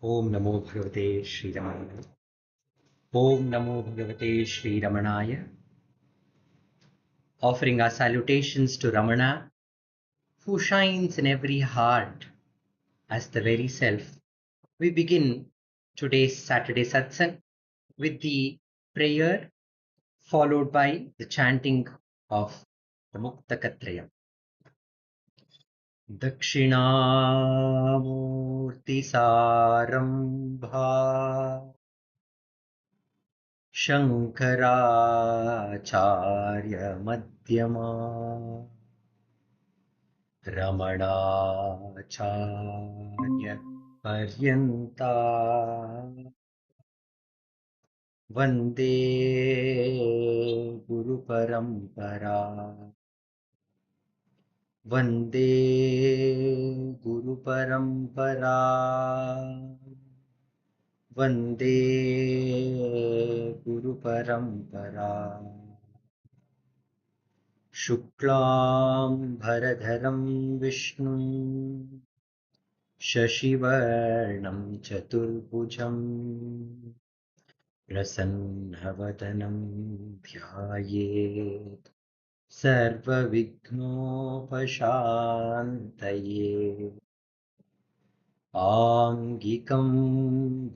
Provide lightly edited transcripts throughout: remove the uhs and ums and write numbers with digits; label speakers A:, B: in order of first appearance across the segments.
A: Om Namo Bhagavate Sri Ramanaya. Om Namo Bhagavate Sri Ramanaya. Offering our salutations to Ramana, who shines in every heart as the very self. We begin today's Saturday Satsang with the prayer followed by the chanting of the Muktaka trayam. Dakshinamurti Sarambha Shankaracharya Madhyama Ramanacharya Paryanta Vande Guru Parampara Vande Guru Parampara Vande Guru Parampara Shuklam Bharadharam Vishnu Shashivarnam Chaturbhujam Prasannavatanam Dhyayet Sarvavighnopashantaye Angikam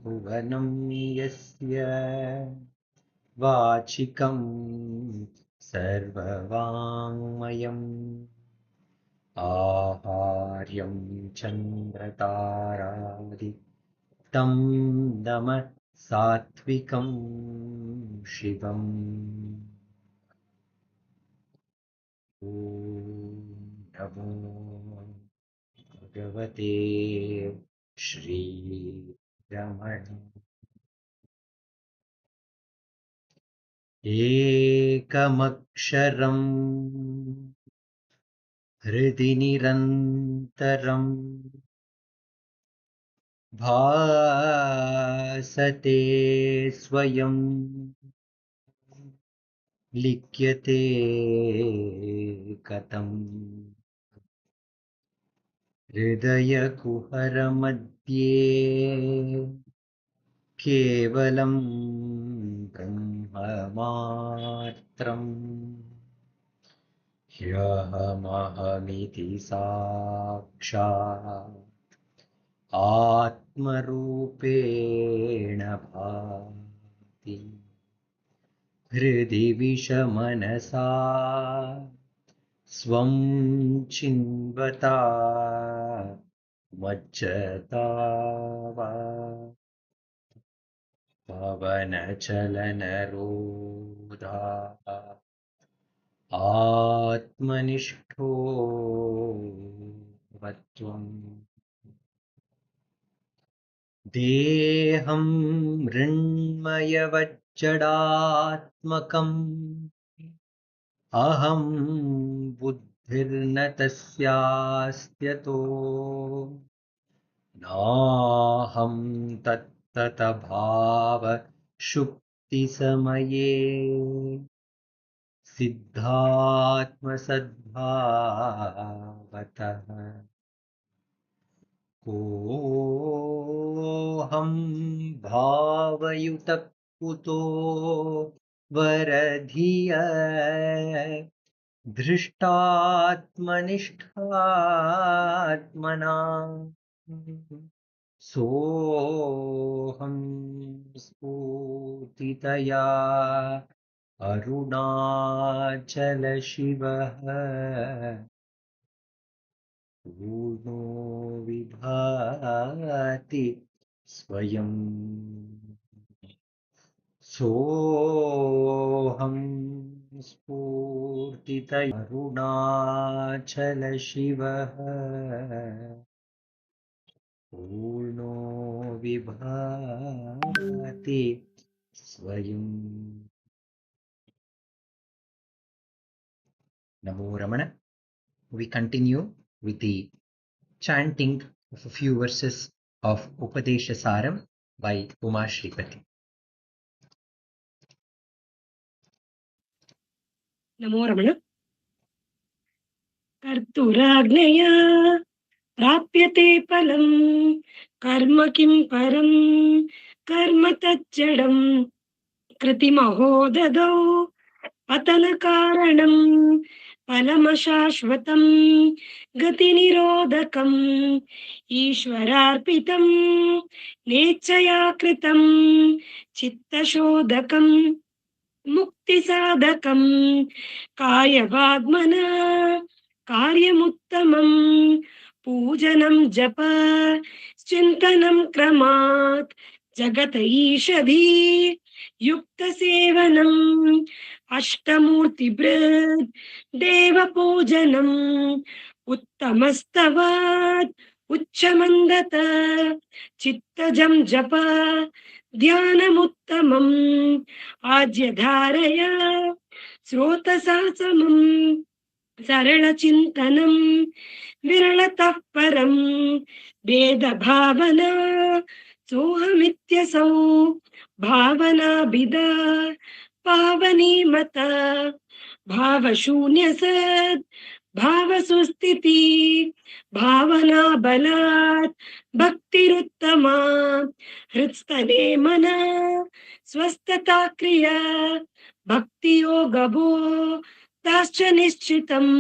A: Bhuvanam Yasya Vachikam Sarvavangmayam Aharyam Chandrataradi Tam Dama Satvikam Shivam Om Namo Bhagavate Sri Ramana Ekamaksharam Hridi Nirantaram Bhasate Swayam Likyate Katam Hridaya Kuhara Madhye Kevalam Brahma Matram Hyahamaham Sakshat Atmarupena Bhati Hridi Vishamanasa Swam Chinvata Majjatava Pavana Chalanarodha Atmanishto Vatvam Deham Mrinmaya Vajjadatmakam Aham Buddhirna Tasyastyato Naham Tattata Bhava Shukti Samaye Siddhatma Sadbhavatah Koham Bhavayutak Kuto Varadhiya Dhrishtatmanishtatmana Soham Sputitaya Arunachala Shiva Purno Vibhati Swayam Soham Spurtitaya Arunachala Shiva Purno Vibhati Swayam. Namo Ramana. We continue with the chanting of a few verses of Upadesa Saram by Uma Sripathy.
B: Namo Ramana. Karturagneya प्राप्यते फलं कर्म किं परं कर्म तच्चडं कृतिमहो ददौ पतनकारणं फलमशाश्वतं गतिनिरोधकम् ईश्वरार्पितं नेच्छया कृतं चित्तशोधकं मुक्तिसाधकं कायवाग्मना कार्यमुत्तमं पूजनं जप चिन्तनं क्रमात् जगत ईषधी युक्तसेवनम् अष्टमूर्तिभृद् देवपूजनम् उत्तमस्तवात् उच्चमन्दत चित्तजं जप ध्यानमुत्तमम् आज्यधारया स्रोतसा समम् सरलचिन्तनं विरलतः परं भेदभावना सोऽहमित्यसौ भावनाभिदा पावनी मता भावशून्यसद् भावसुस्थिति भावना बलात् भक्तिरुत्तमा हृत्स्थले मना स्वस्थता क्रिया भक्तियोगभो ताश्च निश्चितम्.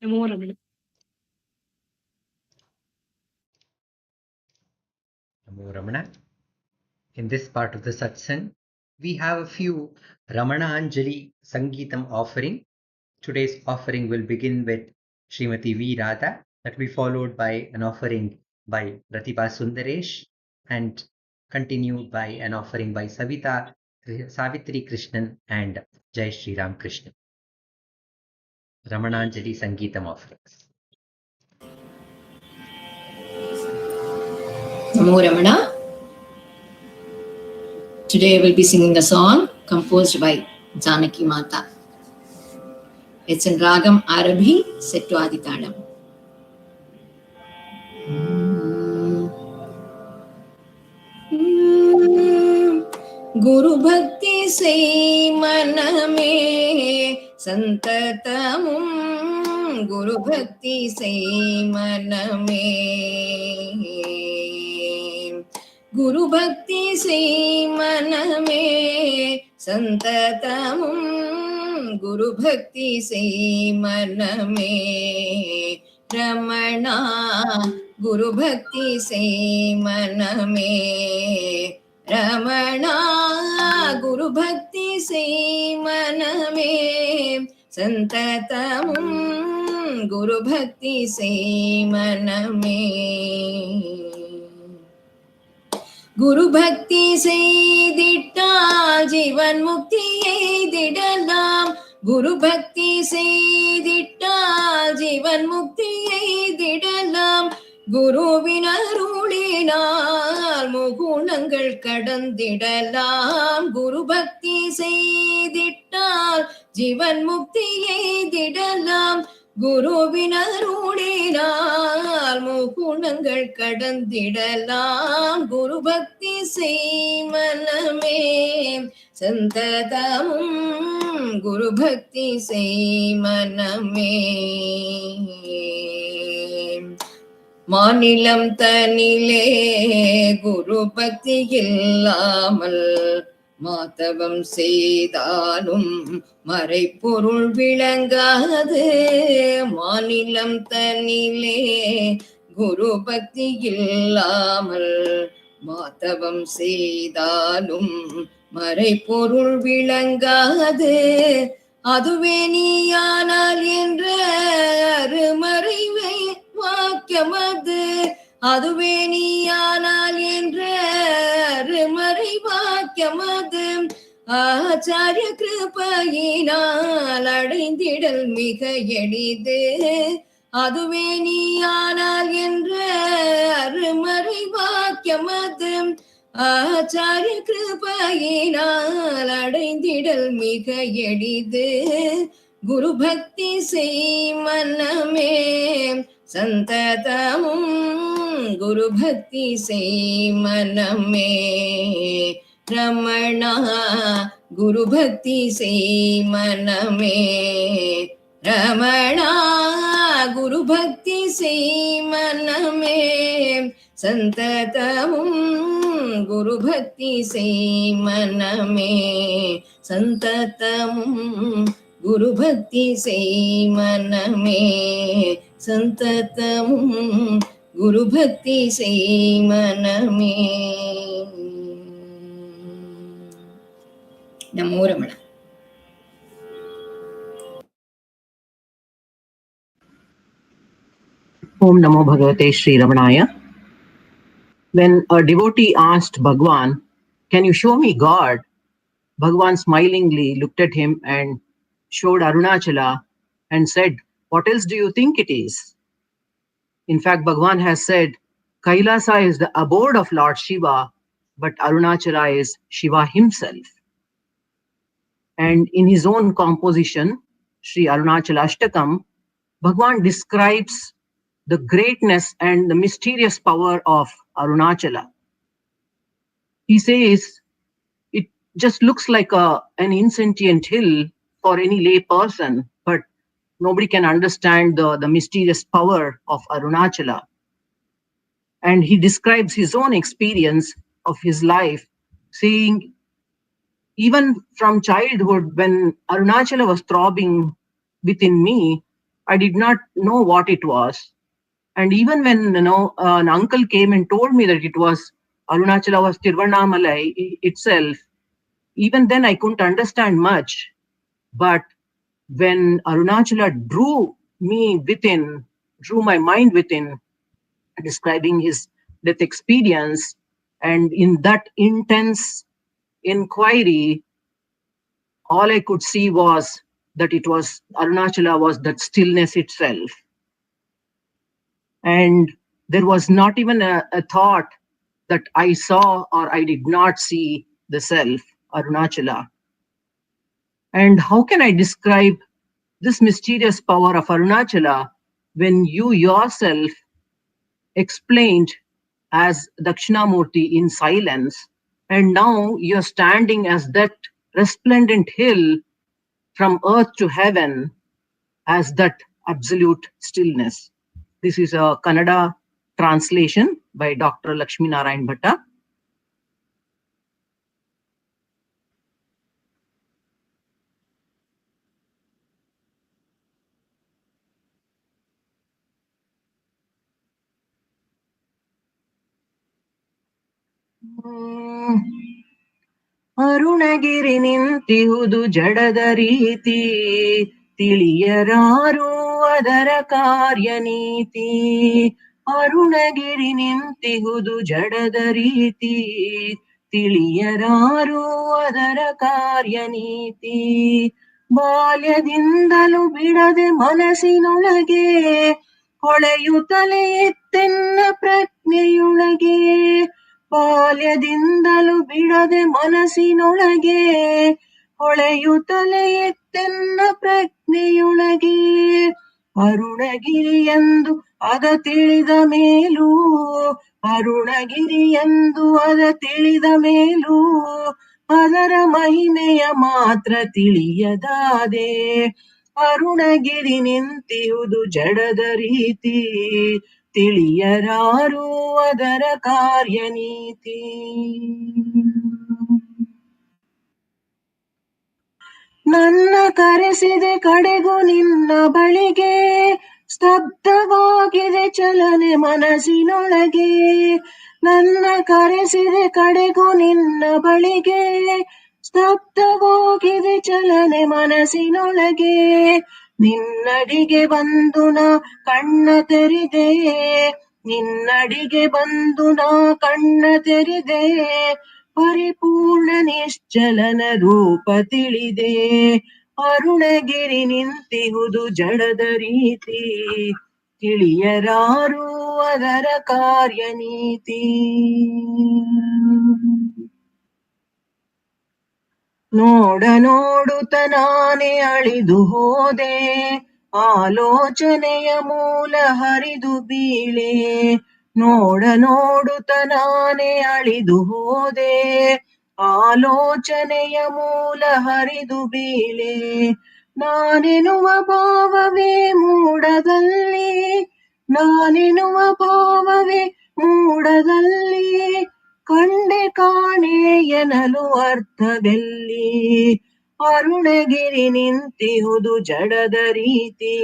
B: नमो रमण.
A: Namo Ramana. In this part of the satsang, we have a few Ramanaanjali Sangeetam offering. Today's offering will begin with Srimati V. Radha, that will be followed by an offering by Pratibha Sundaresh, and continued by an offering by Savitri Krishnan and Jaisriram Krishnan. Ramananjali Sangeetam offerings.
C: Namo Ramana. Today I will be singing a song composed by Janaki Mata. It's in Ragam Arabhi, set to Aditalam. Guru Bhakti say maname santatamum. Guru Bhakti say maname. Guru Bhakti say maname santatamum. Guru Bhakti say maname. Ramana Guru Bhakti say maname. Ramana Guru Bhakti say maname santatamum. Guru Bhakti say maname. Guru Bhakti seydittal jivan mukti eydidalaam. Guru Bhakti seydittal jivan mukti eydidalaam. Guruவின் அருளினால் முகுணங்கள் கடந்திடலாம். குரு பக்தி செய்திட்டால் ஜீவன் முக்தி எய்திடலாம். குருவின் அருளினால் முகுணங்கள் கடந்திடலாம். குரு பக்தி செய் மனமே சந்ததமும். குரு பக்தி செய் மனமே. மாநிலம் தனிலே குரு பக்தி இல்லாமல் மாதவம் செய்தாலும் மறைப்பொருள் விளங்காது. மாநிலம் தனிலே குரு பக்தி இல்லாமல் மாதவம் செய்தாலும் மறைப்பொருள் விளங்காது. அதுவே நீயானால் என்ற அருமறைவை வாக்கியமது. அதுவே நீயானால் என்ற அருமறை வாக்கியமது. ஆச்சாரிய கிருபையினால் அடைந்திடல் மிக எளிது. அதுவே நீயானால் என்ற அருமறை வாக்கியமது. ஆச்சாரிய கிருபையினால் அடைந்திடல் மிக எளிது. குரு பக்தி செய் மனமே சந்ததமும். குரு பக்தி செய் மனமே. ரமணா குரு பக்தி செய் மனமே. रमणा गुरु भक्ति से मन में संततमुं गुरु भक्ति से मन में संततमुं गुरु भक्ति से मन में संततमुं गुरु भक्ति से मन में। नमो रमण।
D: Om Namo Bhagavate Sri Ramanaya. When a devotee asked Bhagwan, "Can you show me God?" Bhagwan smilingly looked at him and showed Arunachala and said, "What else do you think it is?" In fact, Bhagwan has said, Kailasa is the abode of Lord Shiva, but Arunachala is Shiva himself. And in his own composition, Sri Arunachala Ashtakam, Bhagwan describes the greatness and the mysterious power of Arunachala. He says it just looks like an insentient hill for any lay person, but nobody can understand the mysterious power of Arunachala. And he describes his own experience of his life, saying, even from childhood, when Arunachala was throbbing within me, I did not know what it was. And even when an uncle came and told me that it was Arunachala was Tiruvanamalai itself, even then I couldn't understand much. But when Arunachala drew my mind within, describing his death experience, and in that intense inquiry, all I could see was that it was Arunachala was that stillness itself. And there was not even a thought that I saw or I did not see the self, Arunachala. And how can I describe this mysterious power of Arunachala when you yourself explained as Dakshinamurti in silence, and now you're standing as that resplendent hill from earth to heaven as that absolute stillness. This is a Kannada translation by Dr. Lakshmi Narayan Bhatta. Arunagiri ನಿಂತಿಹುದು ಜಡದ ರೀತಿ, ತಿಳಿಯರಾರು ಅದರ ಕಾರ್ಯನೀತಿ. ಅರುಣಗಿರಿ ನಿಂತಿಹುದು ಜಡದ ರೀತಿ, ತಿಳಿಯರಾರು ಅದರ ಕಾರ್ಯನೀತಿ. ಬಾಲ್ಯದಿಂದಲೂ ಬಿಡದೆ ಮನಸ್ಸಿನೊಳಗೆ ಹೊಳೆಯುತ್ತಲೇ ಇತ್ತೆನ್ನ ಪ್ರಜ್ಞೆಯೊಳಗೆ. ಬಾಲ್ಯದಿಂದಲೂ ಬಿಡದೆ ಮನಸ್ಸಿನೊಳಗೆ ಹೊಳೆಯುತ್ತಲೇ ಇತ್ತೆನ್ನ ಪ್ರಜ್ಞೆಯೊಳಗೆ. ಅರುಣಗಿರಿಯೆಂದು ಅದ ತಿಳಿದ ಮೇಲೂ, ಅರುಣಗಿರಿಯೆಂದು ಅದ ತಿಳಿದ ಮೇಲೂ ಅದರ ಮಹಿಮೆಯ ಮಾತ್ರ ತಿಳಿಯದಾದೆ. ಅರುಣಗಿರಿ ನಿಂತಿಹುದು ಜಡದ ರೀತಿ, ತಿಳಿಯರಾರು ಅದರ ಕಾರ್ಯನೀತಿ. ನನ್ನ ಕರೆಸಿದೆ ಕಡೆಗೂ ನಿನ್ನ ಬಳಿಗೆ, ಸ್ತಬ್ಧವಾಗಿದೆ ಚಲನೆ ಮನಸ್ಸಿನೊಳಗೆ. ನನ್ನ ಕರೆಸಿದೆ ಕಡೆಗೂ ನಿನ್ನ ಬಳಿಗೆ, ಸ್ತಬ್ಧವಾಗಿದೆ ಚಲನೆ ಮನಸ್ಸಿನೊಳಗೆ. ನಿನ್ನಡಿಗೆ ಬಂದು ನಾ ಕಣ್ಣ ತೆರೆದೆ, ನಿನ್ನಡಿಗೆ ಬಂದು ನಾ ಕಣ್ಣ ತೆರೆದೆ. ಪರಿಪೂರ್ಣ ನಿಶ್ಚಲನ ರೂಪ ತಿಳಿದೆ. ಅರುಣಗಿರಿ ನಿಂತಿಹುದು ಜಡದ ರೀತಿ, ತಿಳಿಯರಾರು ಅದರ ಕಾರ್ಯನೀತಿ. ನೋಡ ನೋಡುತ್ತ ನಾನೇ ಅಳಿದು ಹೋದೆ, ಆಲೋಚನೆಯ ಮೂಲ ಹರಿದು ಬೀಳೆ. ನೋಡ ನೋಡುತ್ತ ನಾನೇ ಅಳಿದು ಹೋದೆ, ಆಲೋಚನೆಯ ಮೂಲ ಹರಿದು ಬೀಳೆ. ನಾನೆನುವ ಭಾವವೇ ಮೂಡದಲ್ಲಿ, ನಾನೆನುವ ಭಾವವೇ ಮೂಡದಲ್ಲಿ, ಕಂಡೆ ಕಾಣೆ ಎನಲು ಅರ್ಥವೆಲ್ಲಿ. ಅರುಣಗಿರಿ ನಿಂತಿಹುದು ಜಡದ ರೀತಿ,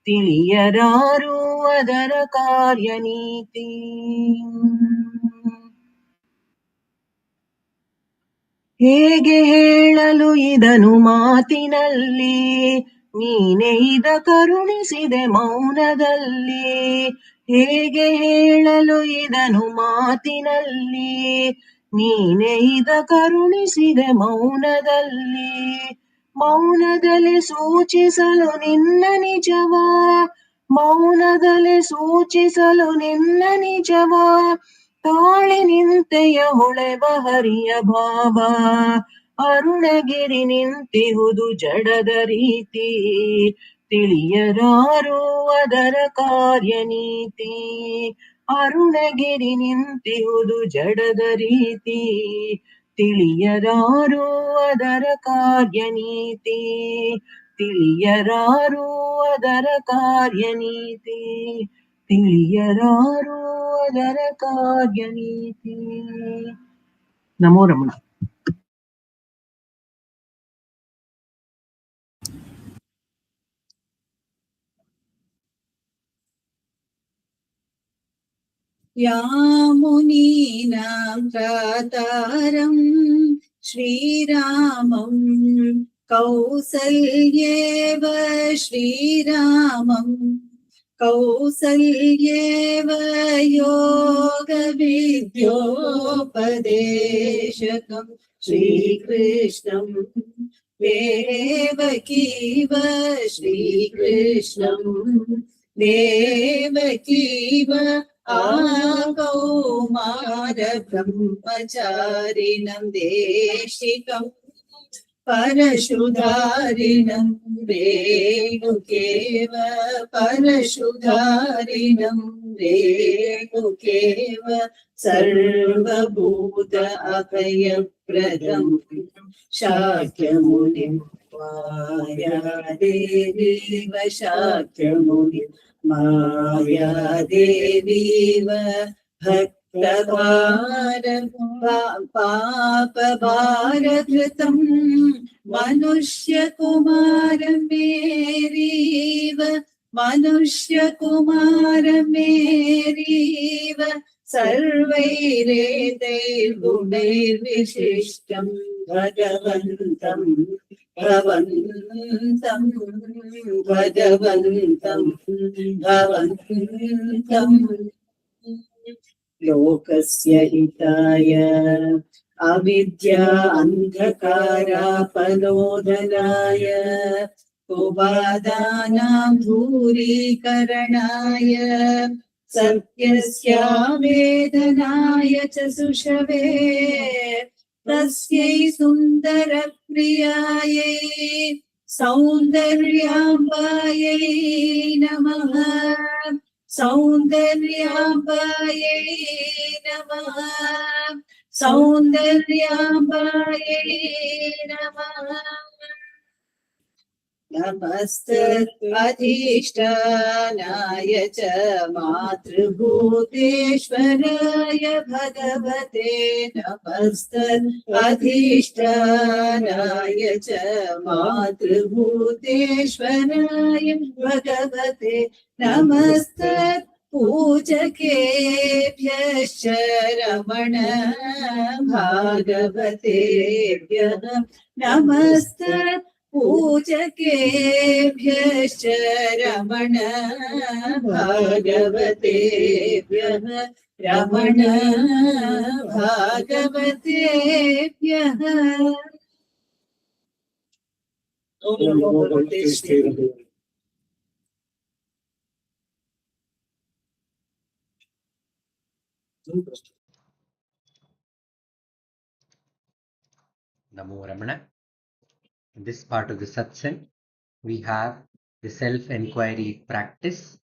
D: ತಿಳಿಯರಾರು ಅದರ ಕಾರ್ಯನೀತಿ. ಹೇಗೆ ಹೇಳಲು ಇದನು ಮಾತಿನಲ್ಲಿ, ನೀನೆ ಇದ ಕರುಣಿಸಿದೆ ಮೌನದಲ್ಲಿ. ಹೇಗೆ ಹೇಳಲು ಇದನು ಮಾತಿನಲ್ಲಿ, ನೀನೆ ಇದ ಕರುಣಿಸಿದೆ ಮೌನದಲ್ಲಿ. ಮೌನದಲ್ಲಿ ಸೂಚಿಸಲು ನಿನ್ನ ನಿಜವ, ಮೌನದಲ್ಲಿ ಸೂಚಿಸಲು ನಿನ್ನ ನಿಜವ. ತಾಳಿ ನಿಂತೆಯ ಹೊಳೆವ ಹರಿಯ ಭಾವ, ಅರುಣಗಿರಿ ನಿಂತಿಹುದು ಜಡದ ರೀತಿ, ತಿಳಿಯರಾರು ಅದರ ಕಾರ್ಯನೀತಿ. ಅರುಣಗಿರಿ ನಿಂತಿಹುದು ಜಡದ ರೀತಿ, ತಿಳಿಯರಾರು ಅದರ ಕಾರ್ಯನೀತಿ. ತಿಳಿಯರಾರು ಅದರ ಕಾರ್ಯನೀತಿ, ತಿಳಿಯರಾರು ಅದರ ಕಾರ್ಯನೀತಿ. ನಮೋ ರಮಣ.
C: यामुनीनां त्रातारं श्रीरामं कौसल्येव श्रीरामं कौसल्येव योगविद्योपदेशकं श्रीकृष्णं देवकीव श्रीकृष्णं देवकीव आकौमार ब्रह्मचारिणं देशिकं परशुधारिणं रेणुकेव परशुधारिणं रेणुकेव सर्वभूत अभयप्रदं शाक्यमुनिं मायादेवीव शाक्यमुनिं मायादेवीव पापभारभृतं मनुष्यकुमारमेरीव मनुष्यकुमारमेरीव सर्वैरेतैर्गुणैर्विशिष्टं भगवन्तं भवन्तं भगवन्तं भवन्तं लोकस्य हिताय अविद्या अन्धकारापनोदनाय कुबादानां दूरीकरणाय सत्यस्यावेदनाय च सुषवे तस्यै सुन्दरप्रियायै सौन्दर्याम्बायै नमः सौन्दर्याम्बायै नमः सौन्दर्याम्बायै नमः नमस्तधिष्ठानाय च मातृभूतेश्वराय भगवते नमस्तधिष्ठानाय च मातृभूतेश्वराय भगवते नमस्तत्पूजकेभ्यश्च रमण भागवतेभ्यः नमस्तत् पूजकेभ्यश्च रमण भागवतेभ्यः रमण भागवतेभ्यः
A: Namo Ramana. In this part of the satsang, we have the self-enquiry practice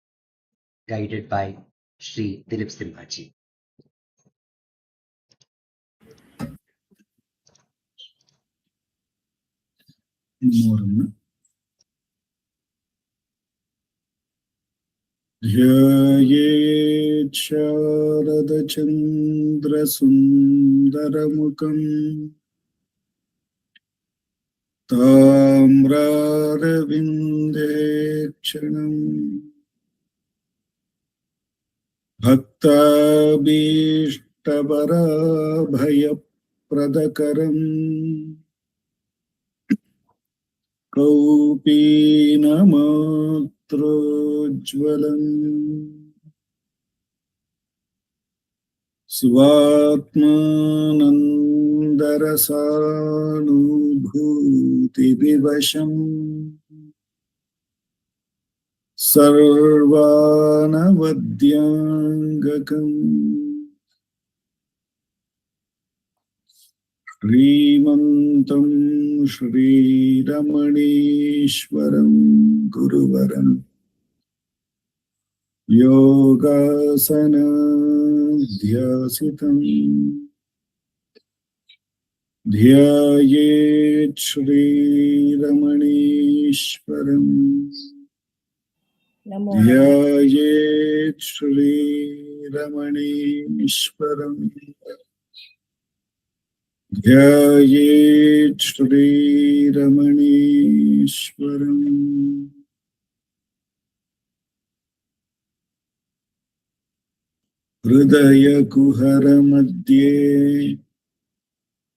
A: guided by Sri Dileep Simha ji.
E: Namo Ramana. ध्ययेत् शारदचन्द्रसुन्दरमुखम् ताम्रारविन्देक्षणम् भक्ताभीष्टवराभयप्रदकरम् कौपीनमात्रोज्ज्वलम् स्वात्मानन्दरसानुभूतिविवशम् सर्वानवद्याङ्गकम् श्रीमन्तं श्रीरमणीश्वरं गुरुवरं योगासनाध्यासितं ध्यायेत् श्रीरमणीश्वरम् ध्यायेत् श्रीरमणीश्वरम् ध्यायेत् श्रीरमणीश्वरम् हृदयकुहरमध्ये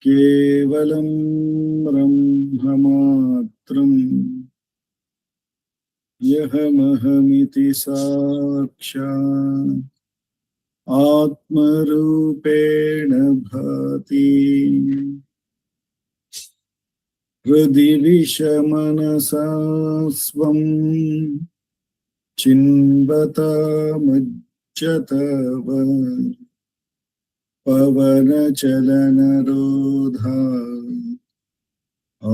E: केवलं ब्रह्ममात्रम् यहमहमिति साक्षात् आत्मरूपेण भाति हृदि विषमनसा स्वं चिन्वतामुच्चतव पवनचलनरोधा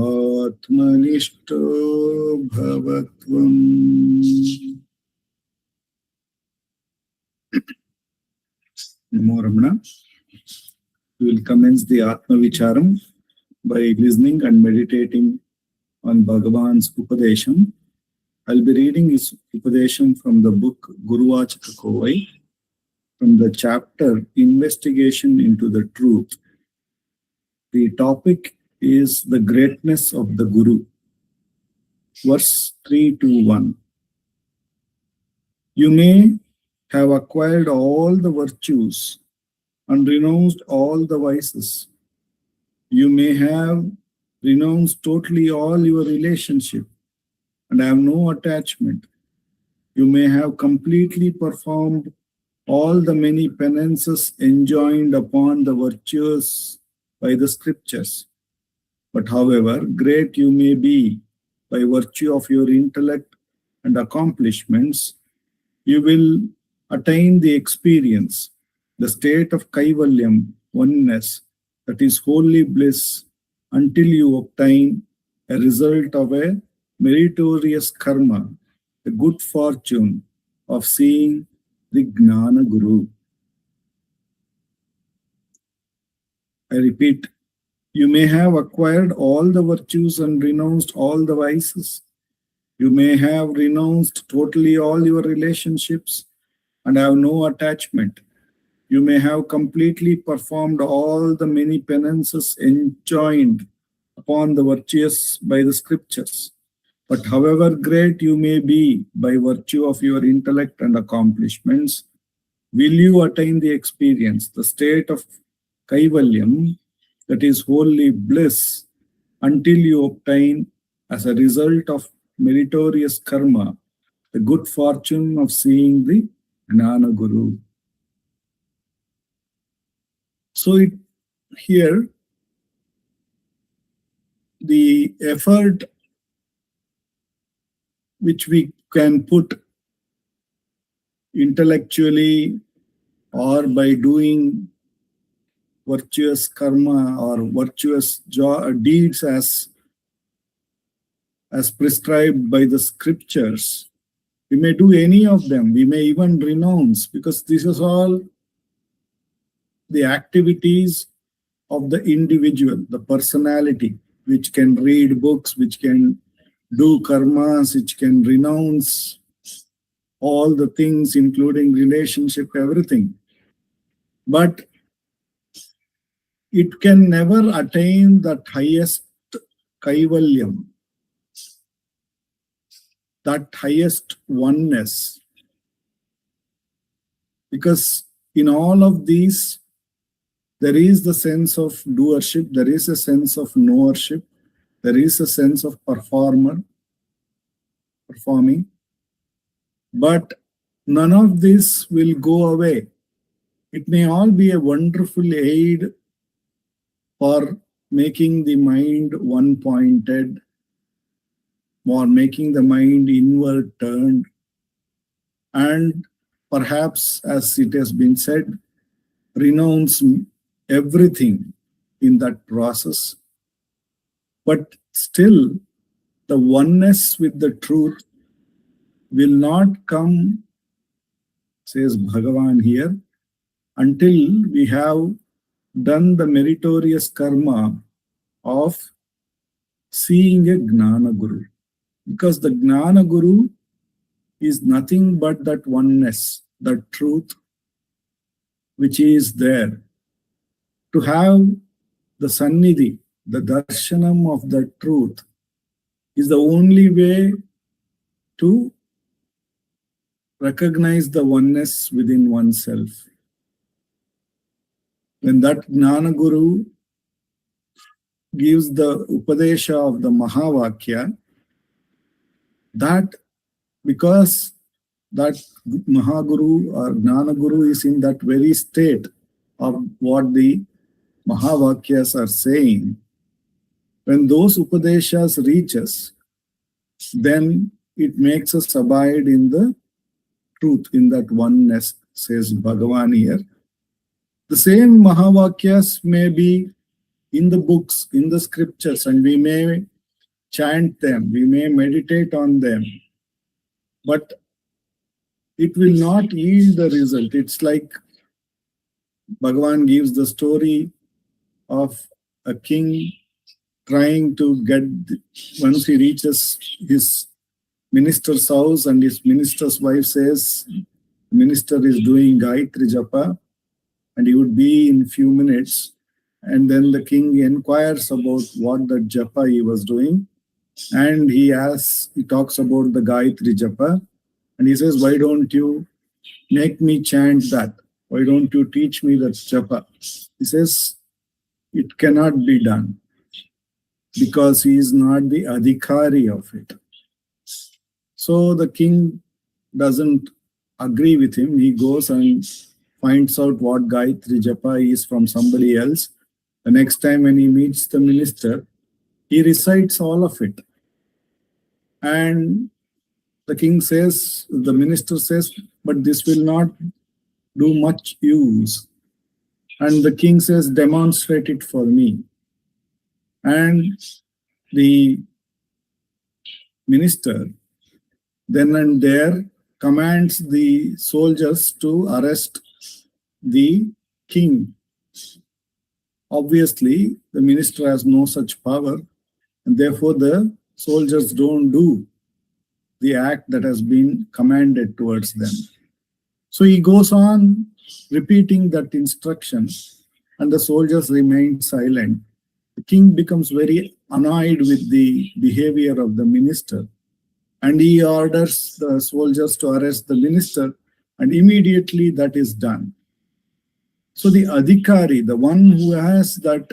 E: आत्मनिष्ठो भवत्वम्। Namo Ramana. We will commence the Atma Vicharam by listening and meditating on Bhagavan's Upadesham. I'll be reading his Upadesham from the book Guruvachaka Kovai, from the chapter Investigation into the Truth. The topic is the greatness of the Guru. Verse 3 to 1. You may have acquired all the virtues and renounced all the vices. You may have renounced totally all your relationship and have no attachment. You may have completely performed all the many penances enjoined upon the virtues by the scriptures. But however great you may be by virtue of your intellect and accomplishments, you will attain the experience, the state of Kaivalyam, oneness, that is holy bliss, until you obtain a result of a meritorious karma, the good fortune of seeing the Gnana Guru. I repeat, you may have acquired all the virtues and renounced all the vices. You may have renounced totally all your relationships and have no attachment. You may have completely performed all the many penances enjoined upon the virtues by the scriptures. But however great you may be by virtue of your intellect and accomplishments, will you attain the experience, the state of Kaivalyam, that is holy bliss, until you obtain, as a result of meritorious karma, the good fortune of seeing the Gnana Guru. So here, the effort which we can put intellectually or by doing virtuous karma or virtuous deeds as prescribed by the scriptures, we may do any of them. We may even renounce, because this is all the activities of the individual, the personality, which can read books, which can do karmas, which can renounce all the things, including relationship, everything. But it can never attain that highest kaivalyam, that highest oneness. Because in all of these, there is the sense of doership, there is a sense of knowership, there is a sense of performing. But none of this will go away. It may all be a wonderful aid for making the mind one-pointed, or making the mind inward turned, and perhaps, as it has been said, renounce everything in that process. But still, the oneness with the truth will not come, says Bhagavan here, until we have done the meritorious karma of seeing a Gnana Guru. Because the Gnana Guru is nothing but that oneness, that truth which is there. To have the Sannidhi, the darshanam of the truth, is the only way to recognize the oneness within oneself. When that Gnana Guru gives the Upadesha of the Mahavakya, that because that Mahaguru or Gnana Guru is in that very state of what the Mahavakyas are saying, when those Upadeshas reach us, then it makes us abide in the truth, in that oneness, says Bhagavan here. The same Mahavakyas may be in the books, in the scriptures, and we may chant them, we may meditate on them, but it will not yield the result. It's like Bhagavan gives the story of a king trying to get, once he reaches his minister's house and his minister's wife says, the minister is doing Gayatri Japa and he would be in few minutes. And then the king inquires about what the Japa he was doing. And he talks about the Gayatri Japa. And he says, why don't you make me chant that? Why don't you teach me that Japa? He says, it cannot be done because he is not the adhikari of it. So the king doesn't agree with him. He goes and finds out what Gayatri Japa is from somebody else. The next time when he meets the minister, he recites all of it. And the king says, the minister says, but this will not do much use. And the king says, demonstrate it for me. And the minister then and there commands the soldiers to arrest the king. Obviously, the minister has no such power, and therefore the soldiers don't do the act that has been commanded towards them. So he goes on repeating that instruction, and the soldiers remain silent. The king becomes very annoyed with the behavior of the minister, and he orders the soldiers to arrest the minister, and immediately that is done. So the adhikari, the one who has that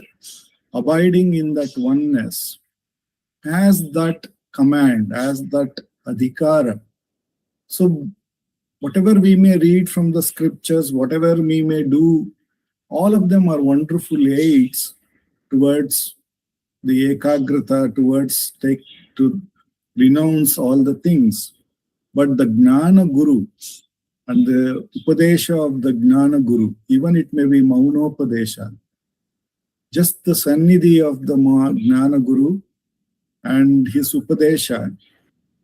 E: abiding in that oneness, has that command, has that adhikara. So whatever we may read from the scriptures, whatever we may do, all of them are wonderful aids towards the ekagrata, towards to renounce all the things. But the Gnana Guru and the Upadesha of the Gnana Guru, even it may be Maunopadesha, just the Sannidhi of the Gnana Guru and his Upadesha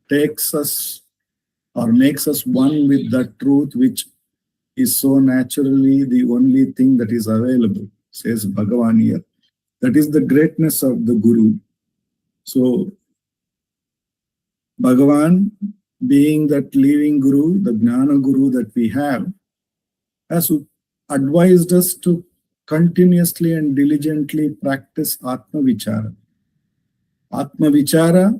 E: takes us or makes us one with that truth which is so naturally the only thing that is available, says Bhagavan here. That is the greatness of the Guru. So Bhagavan being that living Guru, the Jnana Guru that we have, has advised us to continuously and diligently practice Atma Vichara. Atma Vichara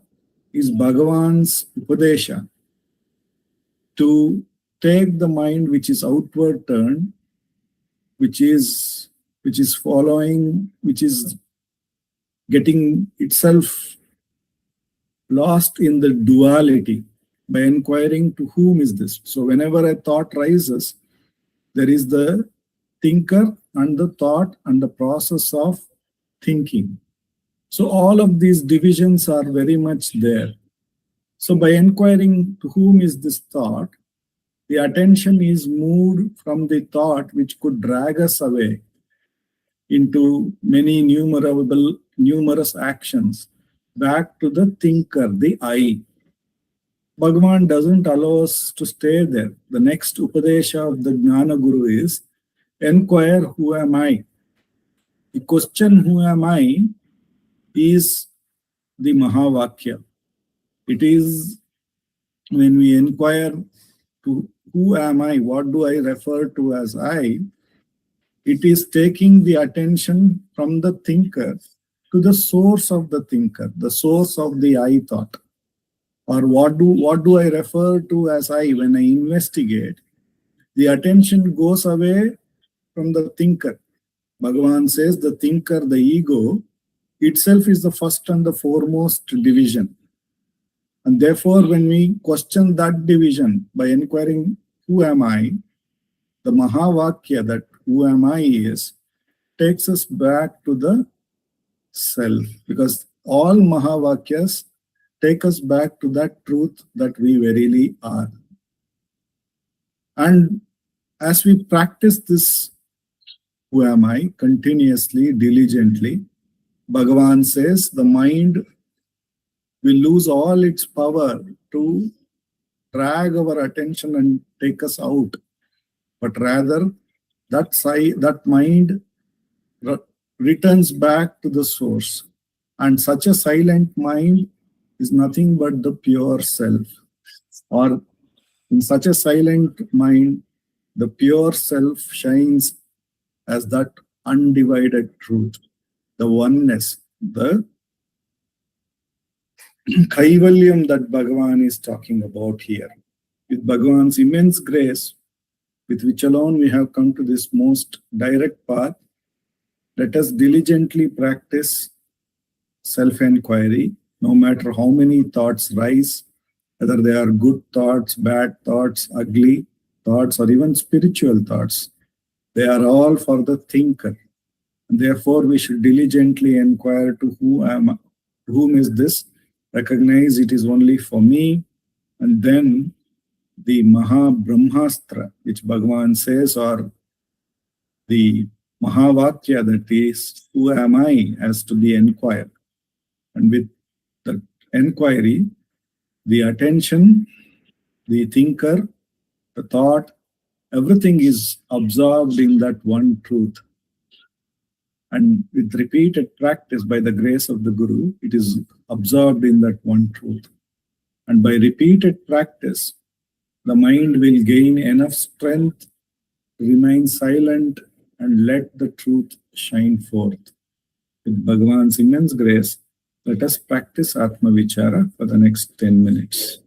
E: is Bhagavan's Upadesha to take the mind which is outward turned, which is following, which is getting itself lost in the duality, by inquiring to whom is this. So whenever a thought rises, there is the thinker and the thought and the process of thinking. So all of these divisions are very much there. So by inquiring to whom is this thought, the attention is moved from the thought which could drag us away into many numerous actions back to the thinker, the I. Bhagavan doesn't allow us to stay there. The next Upadesha of the Jnana Guru is, inquire who am I. The question who am I is the Mahavakya. It is when we inquire to who am I, what do I refer to as I, it is taking the attention from the thinker to the source of the thinker, the source of the I thought. Or what do I refer to as I when I investigate? The attention goes away from the thinker. Bhagavan says the thinker, the ego, itself is the first and the foremost division. And therefore, when we question that division by inquiring who am I, the Mahavakya, that who am I is, takes us back to the self. Because all Mahavakyas take us back to that truth that we verily are. And as we practice this, who am I, continuously, diligently, Bhagavan says the mind will lose all its power to drag our attention and take us out. But rather, that mind returns back to the source. And such a silent mind is nothing but the pure self. Or in such a silent mind, the pure self shines as that undivided truth, the oneness, the Kaivalyam that Bhagavan is talking about here. With Bhagavan's immense grace, with which alone we have come to this most direct path, let us diligently practice self-enquiry, no matter how many thoughts rise, whether they are good thoughts, bad thoughts, ugly thoughts, or even spiritual thoughts. They are all for the thinker. And therefore, we should diligently inquire to whom is this, recognize it is only for me, and then the Maha Brahmastra, which Bhagavan says, or the Mahavakya, that is, who am I, has to be inquired. And with the inquiry, the attention, the thinker, the thought, everything is absorbed in that one truth. And with repeated practice by the grace of the Guru, it is absorbed in that one truth. And by repeated practice, the mind will gain enough strength to remain silent and let the truth shine forth. With Bhagavan's immense grace, let us practice Atma Vichara for the next 10 minutes.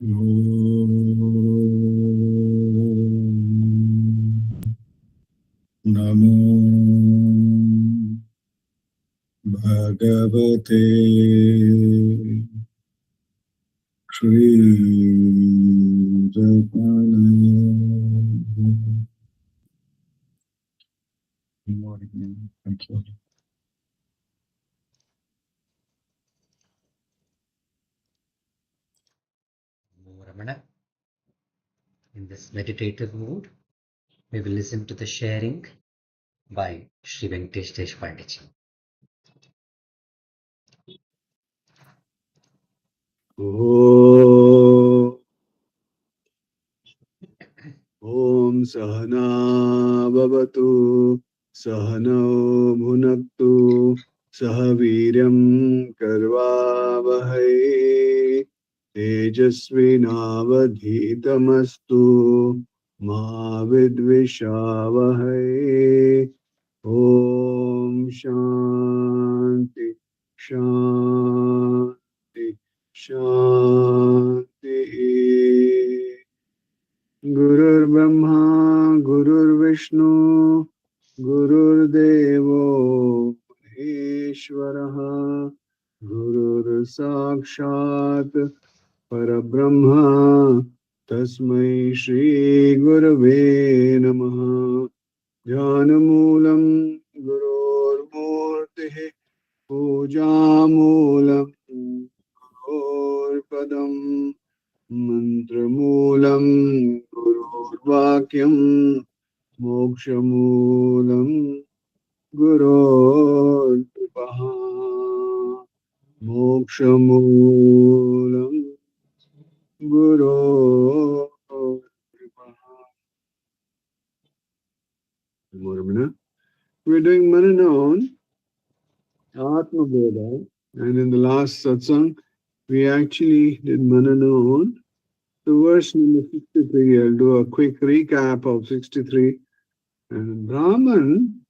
E: Namo Bhagavate Sri Thank you.
A: Ramana. In this meditative mood, we will listen to the sharing by Sri Venkatesh Deshpande ji.
F: Om Sahana Bhavatu Sahano Bhunaktu Sahaviryam Karvavahai Tejasvinavadhitamastu Ma Vidvishavahai. Om Shanti Shanti Shanti. Gurur Brahma, Gurur Vishnu, Gurur Devo Maheshwaraha, Gurur Sakshat Parabrahma, Tasmai Shri Gurave Namaha. Jnanamulam Gurur Murtihi, Pujamulam Gurur Padam, Mantramulam Gururvakyam, Mokshamulam Gururvaha, Mokshamulam Gururvaha. We're doing Mananon, Atma Bodha, and in the last satsang, we actually did Mananon. The verse number 63, I'll do a quick recap of 63. And Brahman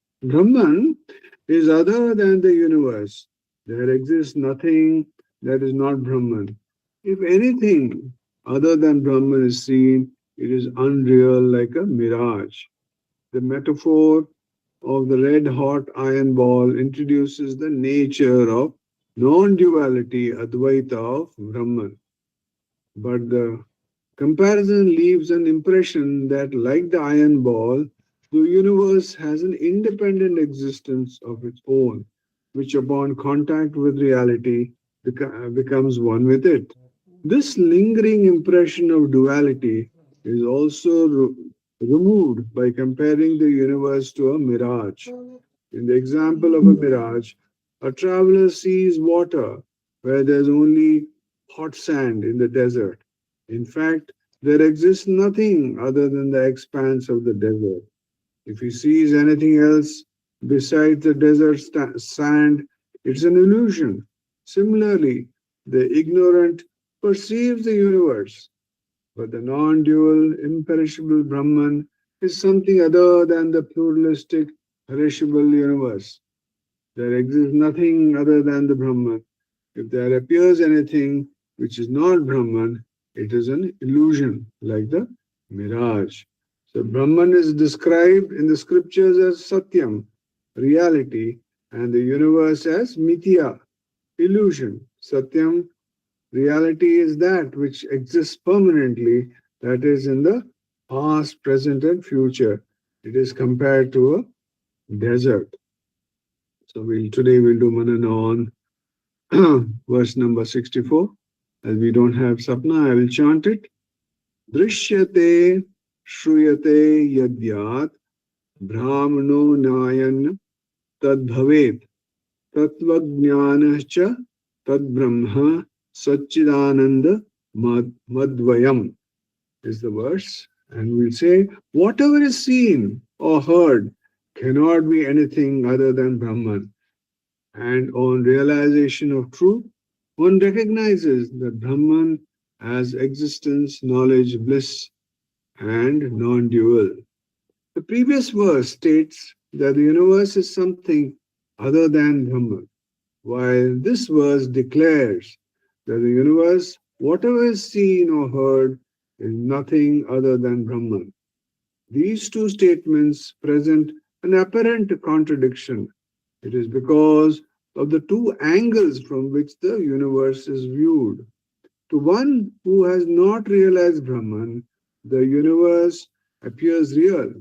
F: is other than the universe. There exists nothing that is not Brahman. If anything other than Brahman is seen, it is unreal like a mirage. The metaphor of the red-hot iron ball introduces the nature of non-duality, Advaita of Brahman. But the comparison leaves an impression that, like the iron ball, the universe has an independent existence of its own, which upon contact with reality becomes one with it. This lingering impression of duality is also removed by comparing the universe to a mirage. In the example of a mirage, a traveler sees water where there's only hot sand in the desert. In fact, there exists nothing other than the expanse of the desert. If he sees anything else besides the desert sand, it's an illusion. Similarly, the ignorant perceives the universe, but the non-dual, imperishable Brahman is something other than the pluralistic, perishable universe. There exists nothing other than the Brahman. If there appears anything which is not Brahman, it is an illusion, like the mirage. So Brahman is described in the scriptures as Satyam, reality, and the universe as Mithya, illusion. Satyam, reality, is that which exists permanently, that is in the past, present, and future. It is compared to a desert. So today we'll do Manana on verse number 64. As we don't have Sapna, I will chant it. Drishyate Shruyate Yadyat Brahmano Nayan Tad Bhavet Tatvajnanascha Tad Brahma Satchidananda Madvayam is the verse. And we'll say, whatever is seen or heard cannot be anything other than Brahman. And on realization of truth, one recognizes that Brahman as existence, knowledge, bliss, and non-dual. The previous verse states that the universe is something other than Brahman, while this verse declares that the universe whatever is seen or heard is nothing other than Brahman. These two statements present an apparent contradiction. It is because of the two angles from which the universe is viewed. To one who has not realized Brahman, the universe appears real.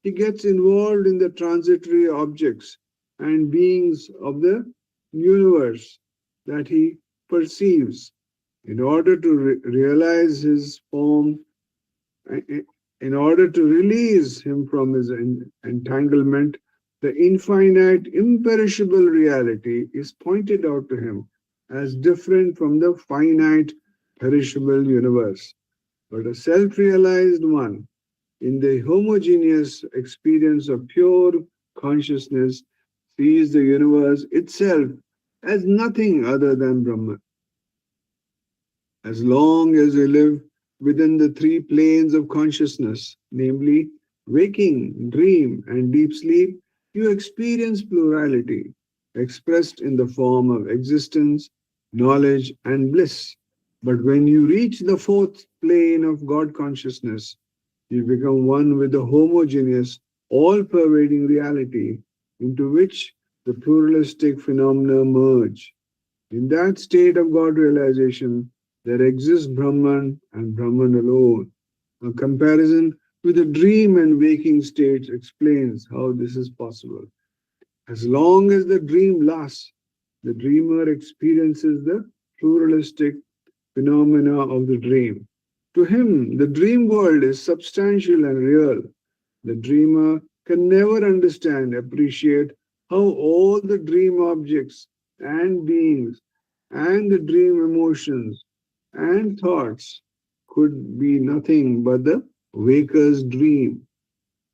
F: He gets involved in the transitory objects and beings of the universe that he perceives. In order to realize his form, in order to release him from his entanglement, the infinite, imperishable reality is pointed out to him as different from the finite, perishable universe. But a self-realized one, in the homogeneous experience of pure consciousness, sees the universe itself as nothing other than Brahman. As long as you live within the three planes of consciousness, namely waking, dream, and deep sleep, you experience plurality, expressed in the form of existence, knowledge, and bliss. But when you reach the fourth plane of God consciousness, you become one with the homogeneous, all-pervading reality into which the pluralistic phenomena merge. In that state of God realization, there exists Brahman and Brahman alone. A comparison with the dream and waking states explains how this is possible. As long as the dream lasts, the dreamer experiences the pluralistic phenomena of the dream. To him, the dream world is substantial and real. The dreamer can never understand, appreciate how all the dream objects and beings and the dream emotions and thoughts could be nothing but the waker's dream.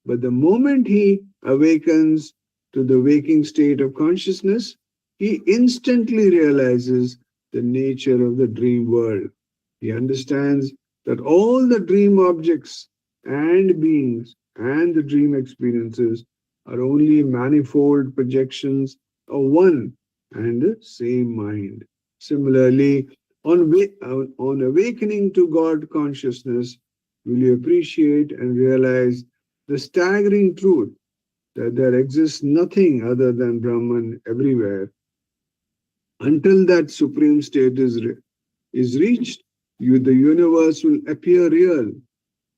F: But the moment he awakens to the waking state of consciousness, he instantly realizes the nature of the dream world. He understands that all the dream objects and beings and the dream experiences are only manifold projections of one and the same mind. Similarly, on awakening to God consciousness, will you appreciate and realize the staggering truth that there exists nothing other than Brahman everywhere. Until that supreme state is reached, the universe will appear real.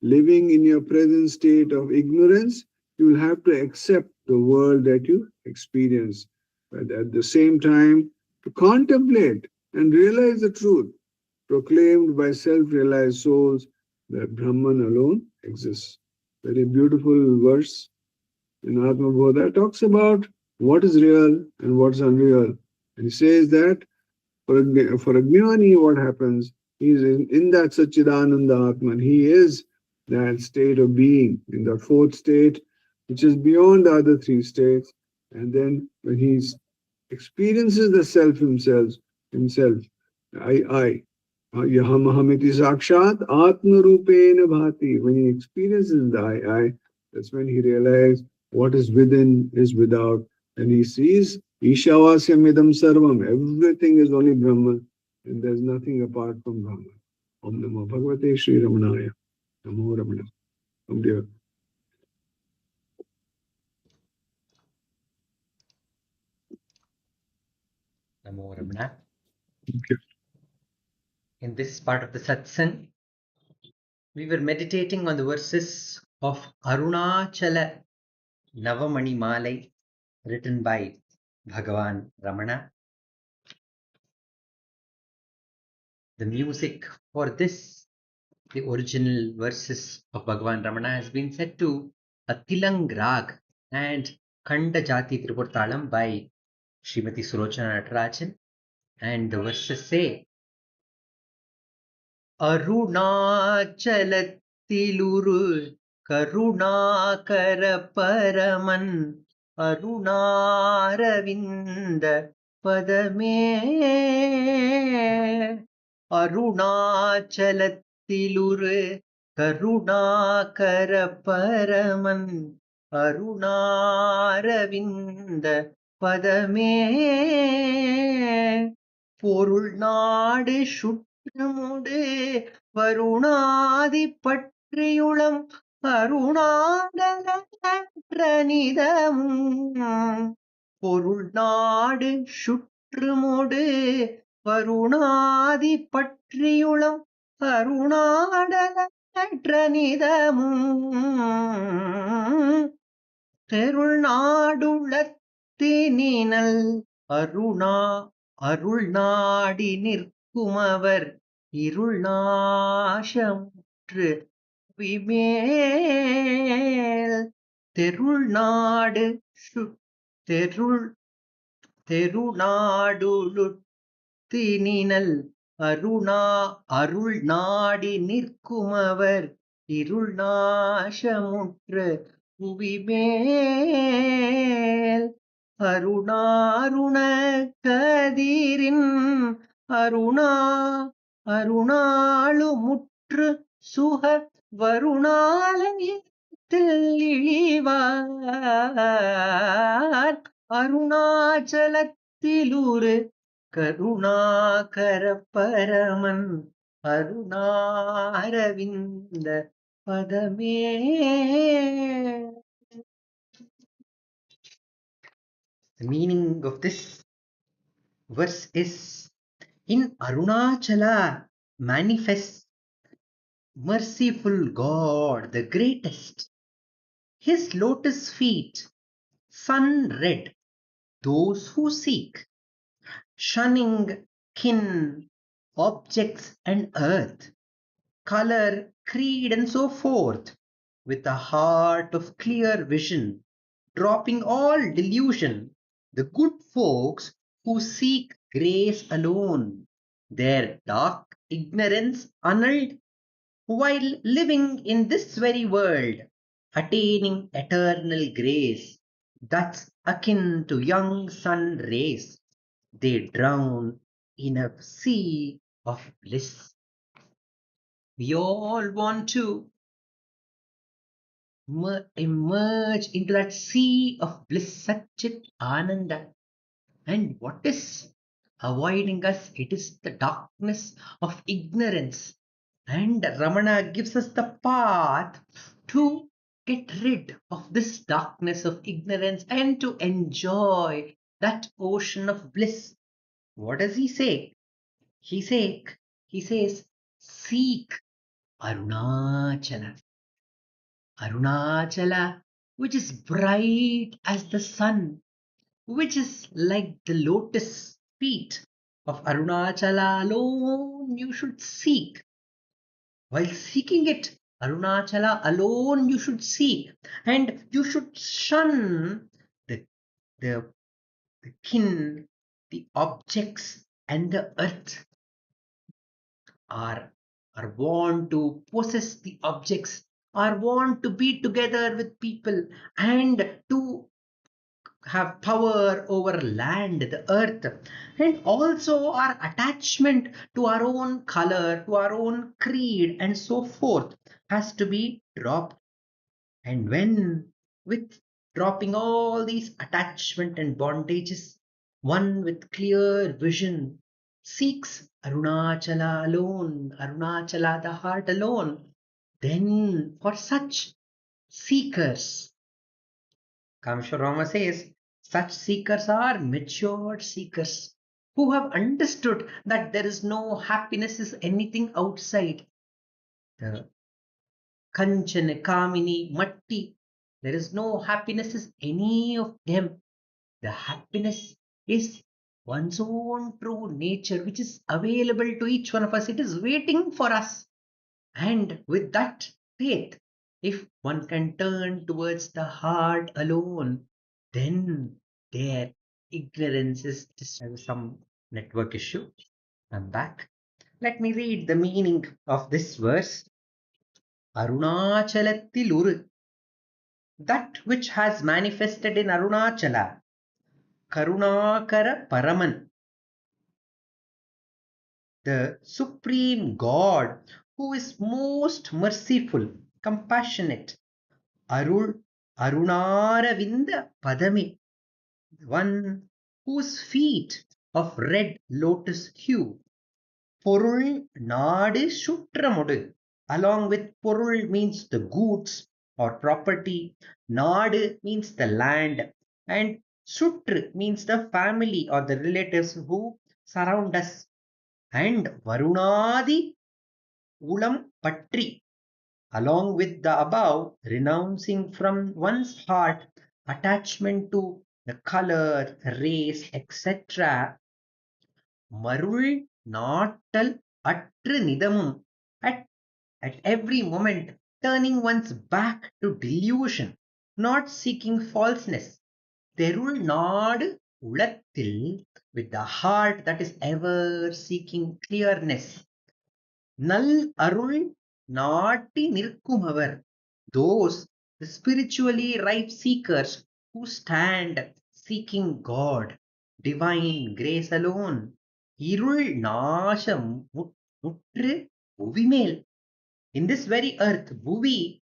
F: Living in your present state of ignorance, you will have to accept the world that you experience, but at the same time, to contemplate and realize the truth proclaimed by self-realized souls that Brahman alone exists. Very beautiful verse in Atma Bodha talks about what is real and what's unreal. And he says that for a Jnani, what happens? He is in that Satchidananda Atman. He is that state of being, in the fourth state, which is beyond the other three states. And then when he experiences the self himself, I, Yahamaham iti sakshat atma rupena bhati. When he experiences the I, that's when he realizes what is within is without. And he sees Ishavasyam idam sarvam. Everything is only Brahman, and there's nothing apart from Brahman. Om Namo Bhagavate Sri Ramanaya. Namo Ramana. Om dear.
A: Namo Ramana.
F: Okay.
A: In this part of the satsang, we were meditating on the verses of Arunachala Navamanimalai written by Bhagavan Ramana. The music for this, the original verses of Bhagavan Ramana, has been set to a Tilang Rag and Khanda Jati Tripurtalam by Srimati Sulochana Natarajan. And the verses say, Arunachalatilu Karunakara Paraman Arunaravinda Padame Arunachalatilu Karunakara Paraman Arunaravinda Padame பொருள் நாடு நம்முடு வருணாதி பற்றியுளம் அருணாடலற்றனிதமும் பொருள் நாடு சுற்றுமொடு வருணாதி பற்றியுளம் அருணாடலற்றனிதமும் தெருள் நாடுளத்தினினல் அருள் நாடி நிற்குமவர் இருள் நாசமுற்று விமேல் தெருள் நாடு தெருநாடுளுத்தினினல் அருள் நாடி நிற்குமவர் இருள் நாசமுற்று புவிமேல் அருணாருண கதிரின் அருணாளுமுற்று சுக வருணாலயத்தில் இழிவார் அருணாச்சலத்திலுரு கருணாகர பரமன் அருணாரவிந்த பதமே. The meaning of this verse is, in Arunachala manifests merciful God, the greatest. His lotus feet, sun red, those who seek, shunning kin, objects and earth, color, creed and so forth, with a heart of clear vision, dropping all delusion, the good folks who seek grace alone, their dark ignorance annulled, while living in this very world, attaining eternal grace, that's akin to young sun rays. They drown in a sea of bliss. We all want to emerge into that sea of bliss, Satchit Ananda. And what is avoiding us? It is the darkness of ignorance. And Ramana gives us the path to get rid of this darkness of ignorance and to enjoy that ocean of bliss. What does he say? He says, seek Arunachala. Arunachala, which is bright as the sun, which is like the lotus feet of Arunachala alone you should seek. While seeking it, Arunachala alone you should seek, and you should shun the kin, the objects and the earth. Are want to possess the objects, are want to be together with people and to have power over land, the earth, and also our attachment to our own color, to our own creed and so forth has to be dropped. And when, with dropping all these attachment and bondages, one with clear vision seeks Arunachala alone, Arunachala the heart alone, then for such seekers, Kameshwar says, such seekers are matured seekers who have understood that there is no happiness is anything outside. The Kanchana, Kamini, Matti, there is no happiness is any of them. The happiness is one's own true nature, which is available to each one of us. It is waiting for us. And with that faith, if one can turn towards the heart alone, then their ignorance is some network issue. I'm back. Let me read the meaning of this verse. Arunachalattiluru, that which has manifested in Arunachala, Karunakara Paraman, the Supreme God who is most merciful, compassionate, Arunaravinda Padame, one whose feet of red lotus hue, Porul Nadu Sutramudu. Along with Porul means the goods or property. Nadu means the land. And Sutru means the family or the relatives who surround us. And Varunadi Ulam Patri. Along with the above, renouncing from one's heart attachment to the color, race, etc. Marul Natal Atru Nidamum. At every moment, turning one's back to delusion, not seeking falseness. Terul Nadu Ulatil, with the heart that is ever seeking clearness. Nal Arul Nati Nirkumavar, those the spiritually ripe seekers who stand seeking God, divine grace alone. Irul Nasham Mutru Uvimel. In this very earth, Bhuvi,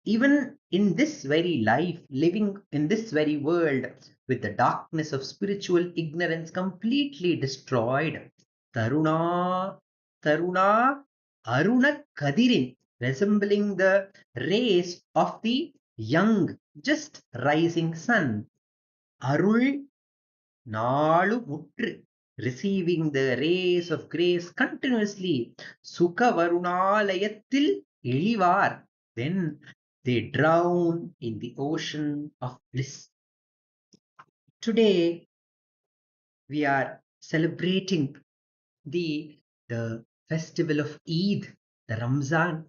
A: even in this very life, living in this very world, with the darkness of spiritual ignorance completely destroyed, Taruna, Taruna, Aruna Kadirin, resembling the rays of the young, just rising sun, Arul Nalu Mutru, receiving the rays of grace continuously, Sukha Varunalayatil Ilivar, then they drown in the ocean of bliss. Today, we are celebrating the festival of Eid, the Ramzan.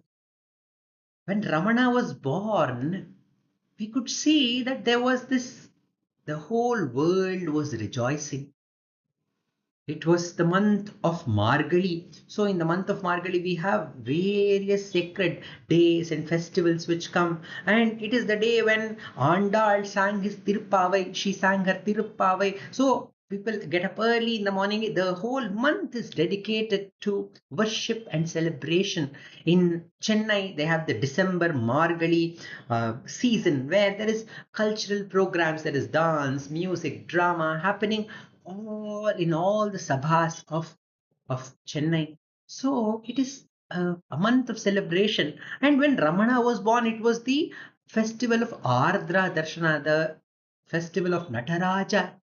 A: When Ramana was born, we could see that there was the whole world was rejoicing. It was the month of Margali. So in the month of Margali, we have various sacred days and festivals which come. And it is the day when Andal sang his Tirupavai. She sang her Tirupavai. So people get up early in the morning. The whole month is dedicated to worship and celebration. In Chennai, they have the December Margali season where there is cultural programs, there is dance, music, drama happening all in all the sabhas of Chennai. So it is a month of celebration. And when Ramana was born, it was the festival of Ardra Darshana, the festival of Nataraja.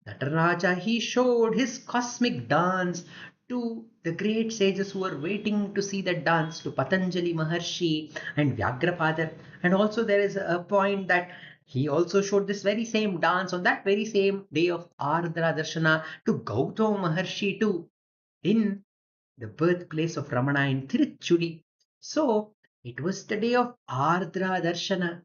A: Nataraja, he showed his cosmic dance to the great sages who were waiting to see that dance, to Patanjali Maharshi and Vyagrapadar. And also there is a point that he also showed this very same dance on that very same day of Ardra Darshana to Gautama Maharshi too, in the birthplace of Ramana in Tiruchuli. So it was the day of Ardra Darshana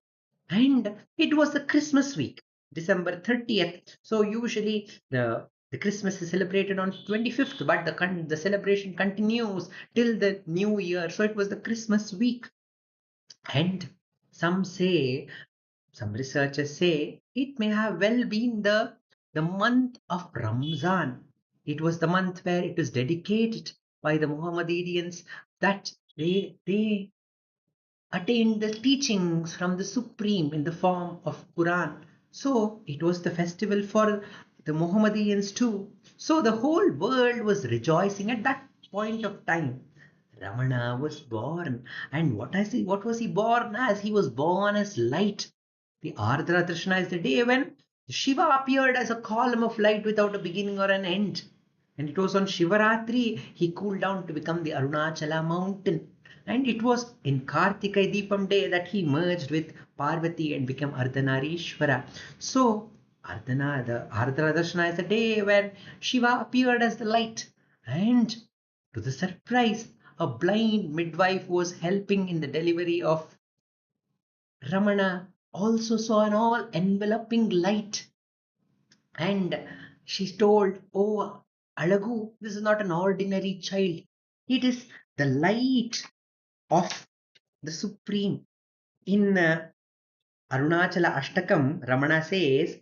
A: and it was the Christmas week, December 30th. So usually the Christmas is celebrated on 25th, but the celebration continues till the new year. So it was the Christmas week. And some researchers say it may have well been the month of Ramzan. It was the month where it was dedicated by the Mohammedans that they attained the teachings from the Supreme in the form of Quran. So it was the festival for the Mohammedans too. So the whole world was rejoicing at that point of time. Ramana was born. And what was he born as? He was born as light. The Ardra Darshana is the day when Shiva appeared as a column of light without a beginning or an end. And it was on Shivaratri he cooled down to become the Arunachala mountain. And it was in Kartika Deepam day that he merged with Parvati and became Ardhanarishwara. So the Ardra Darshana is the day when Shiva appeared as the light. And to the surprise, a blind midwife was helping in the delivery of Ramana also saw an all-enveloping light. And she told, "Oh, Alagu, this is not an ordinary child. It is the light of the Supreme." In Arunachala Ashtakam, Ramana says,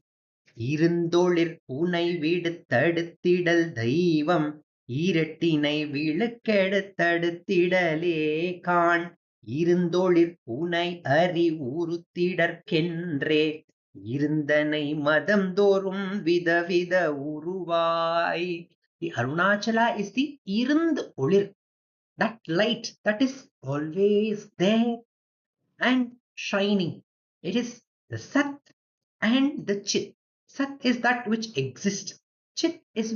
A: "இருந்தோளிர் பூனை வீடுத்தடுத்திடல் தெய்வம் ஈரட்டினை விளக்கெடுத்தடுத்திடலே காண் இருந்தோளிர் பூனை அறி உறுத்திடற்கென்றே இருந்தனை மதம் தோறும் விதவித உருவாய்." The Arunachala is the Irund Olir, that light that is always there and shining. It is the Sat and the Chit. Sat is that which exists. Chit is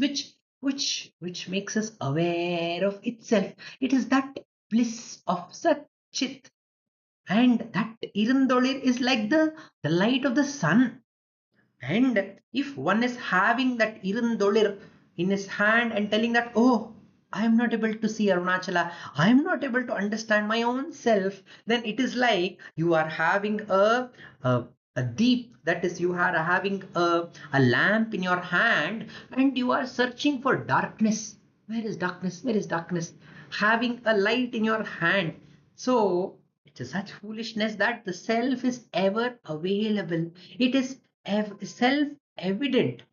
A: which makes us aware of itself. It is that bliss of Sat Chit. And that Irandolir is like the light of the sun. And if one is having that Irandolir in his hand and telling that, oh, I am not able to see Arunachala, I am not able to understand my own self, then it is like you are having a deep, that is, you are having a lamp in your hand and you are searching for darkness. Where is darkness? Where is darkness? Having a light in your hand. So it is such foolishness that the self is ever available. It is self-evident.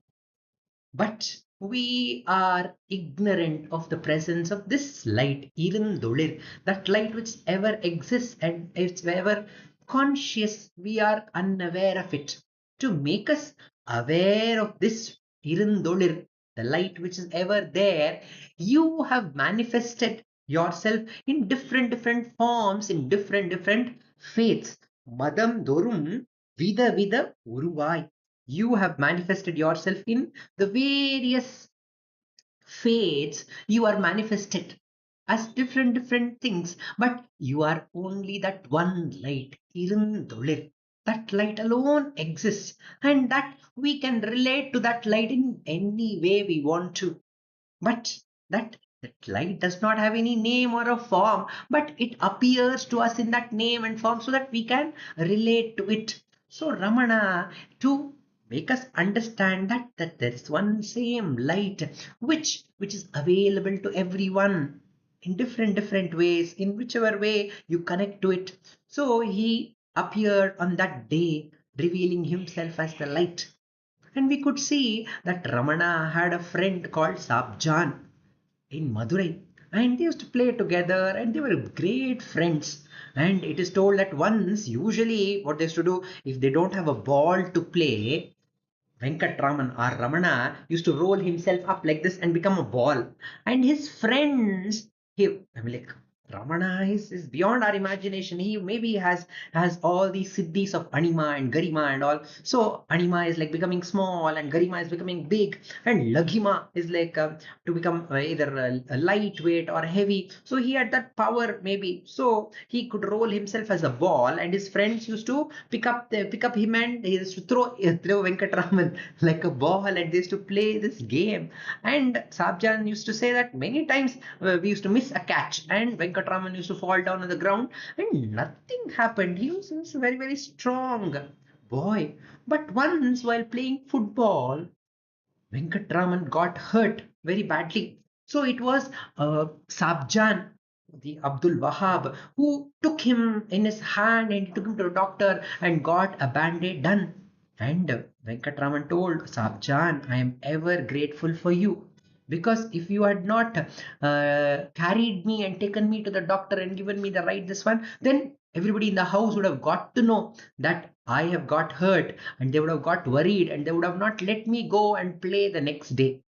A: But we are ignorant of the presence of this light, Irandolir, that light which ever exists and it's ever conscious. We are unaware of it. To make us aware of this Irandolir, the light which is ever there, you have manifested yourself in different forms, in different faiths. Madam Dorum Vida Vida Uruvai. You have manifested yourself in the various faiths. You are manifested as different things, but you are only that one light, Irundolir. That light alone exists, and that we can relate to that light in any way we want to. But that light does not have any name or a form, but it appears to us in that name and form so that we can relate to it. So Ramana, to make us understand that there is one same light which is available to everyone in different ways, in whichever way you connect to it. So he appeared on that day, revealing himself as the light. And we could see that Ramana had a friend called Sabjan in Madurai, and they used to play together and they were great friends. And it is told that once, usually what they used to do, if they don't have a ball to play, Venkatraman or Ramana used to roll himself up like this and become a ball. And his friends, I mean, like, Ramana is beyond our imagination. He maybe has all these siddhis of Anima and Garima and all. So Anima is like becoming small and Garima is becoming big, and Laghima is like to become either lightweight or heavy. So he had that power maybe. So he could roll himself as a ball, and his friends used to pick up him and he used to throw Venkatraman like a ball, and they used to play this game. And Sabjan used to say that many times we used to miss a catch, and Venkatraman used to fall down on the ground, and nothing happened. He was a very strong boy. But once while playing football, Venkatraman got hurt very badly. So it was Sabjan, the Abdul Wahab, who took him in his hand and took him to a doctor and got a band-aid done. And Venkatraman told Sabjan, I am ever grateful for you. Because if you had not carried me and taken me to the doctor and given me the right this one, then everybody in the house would have got to know that I have got hurt, and they would have got worried and they would have not let me go and play the next day.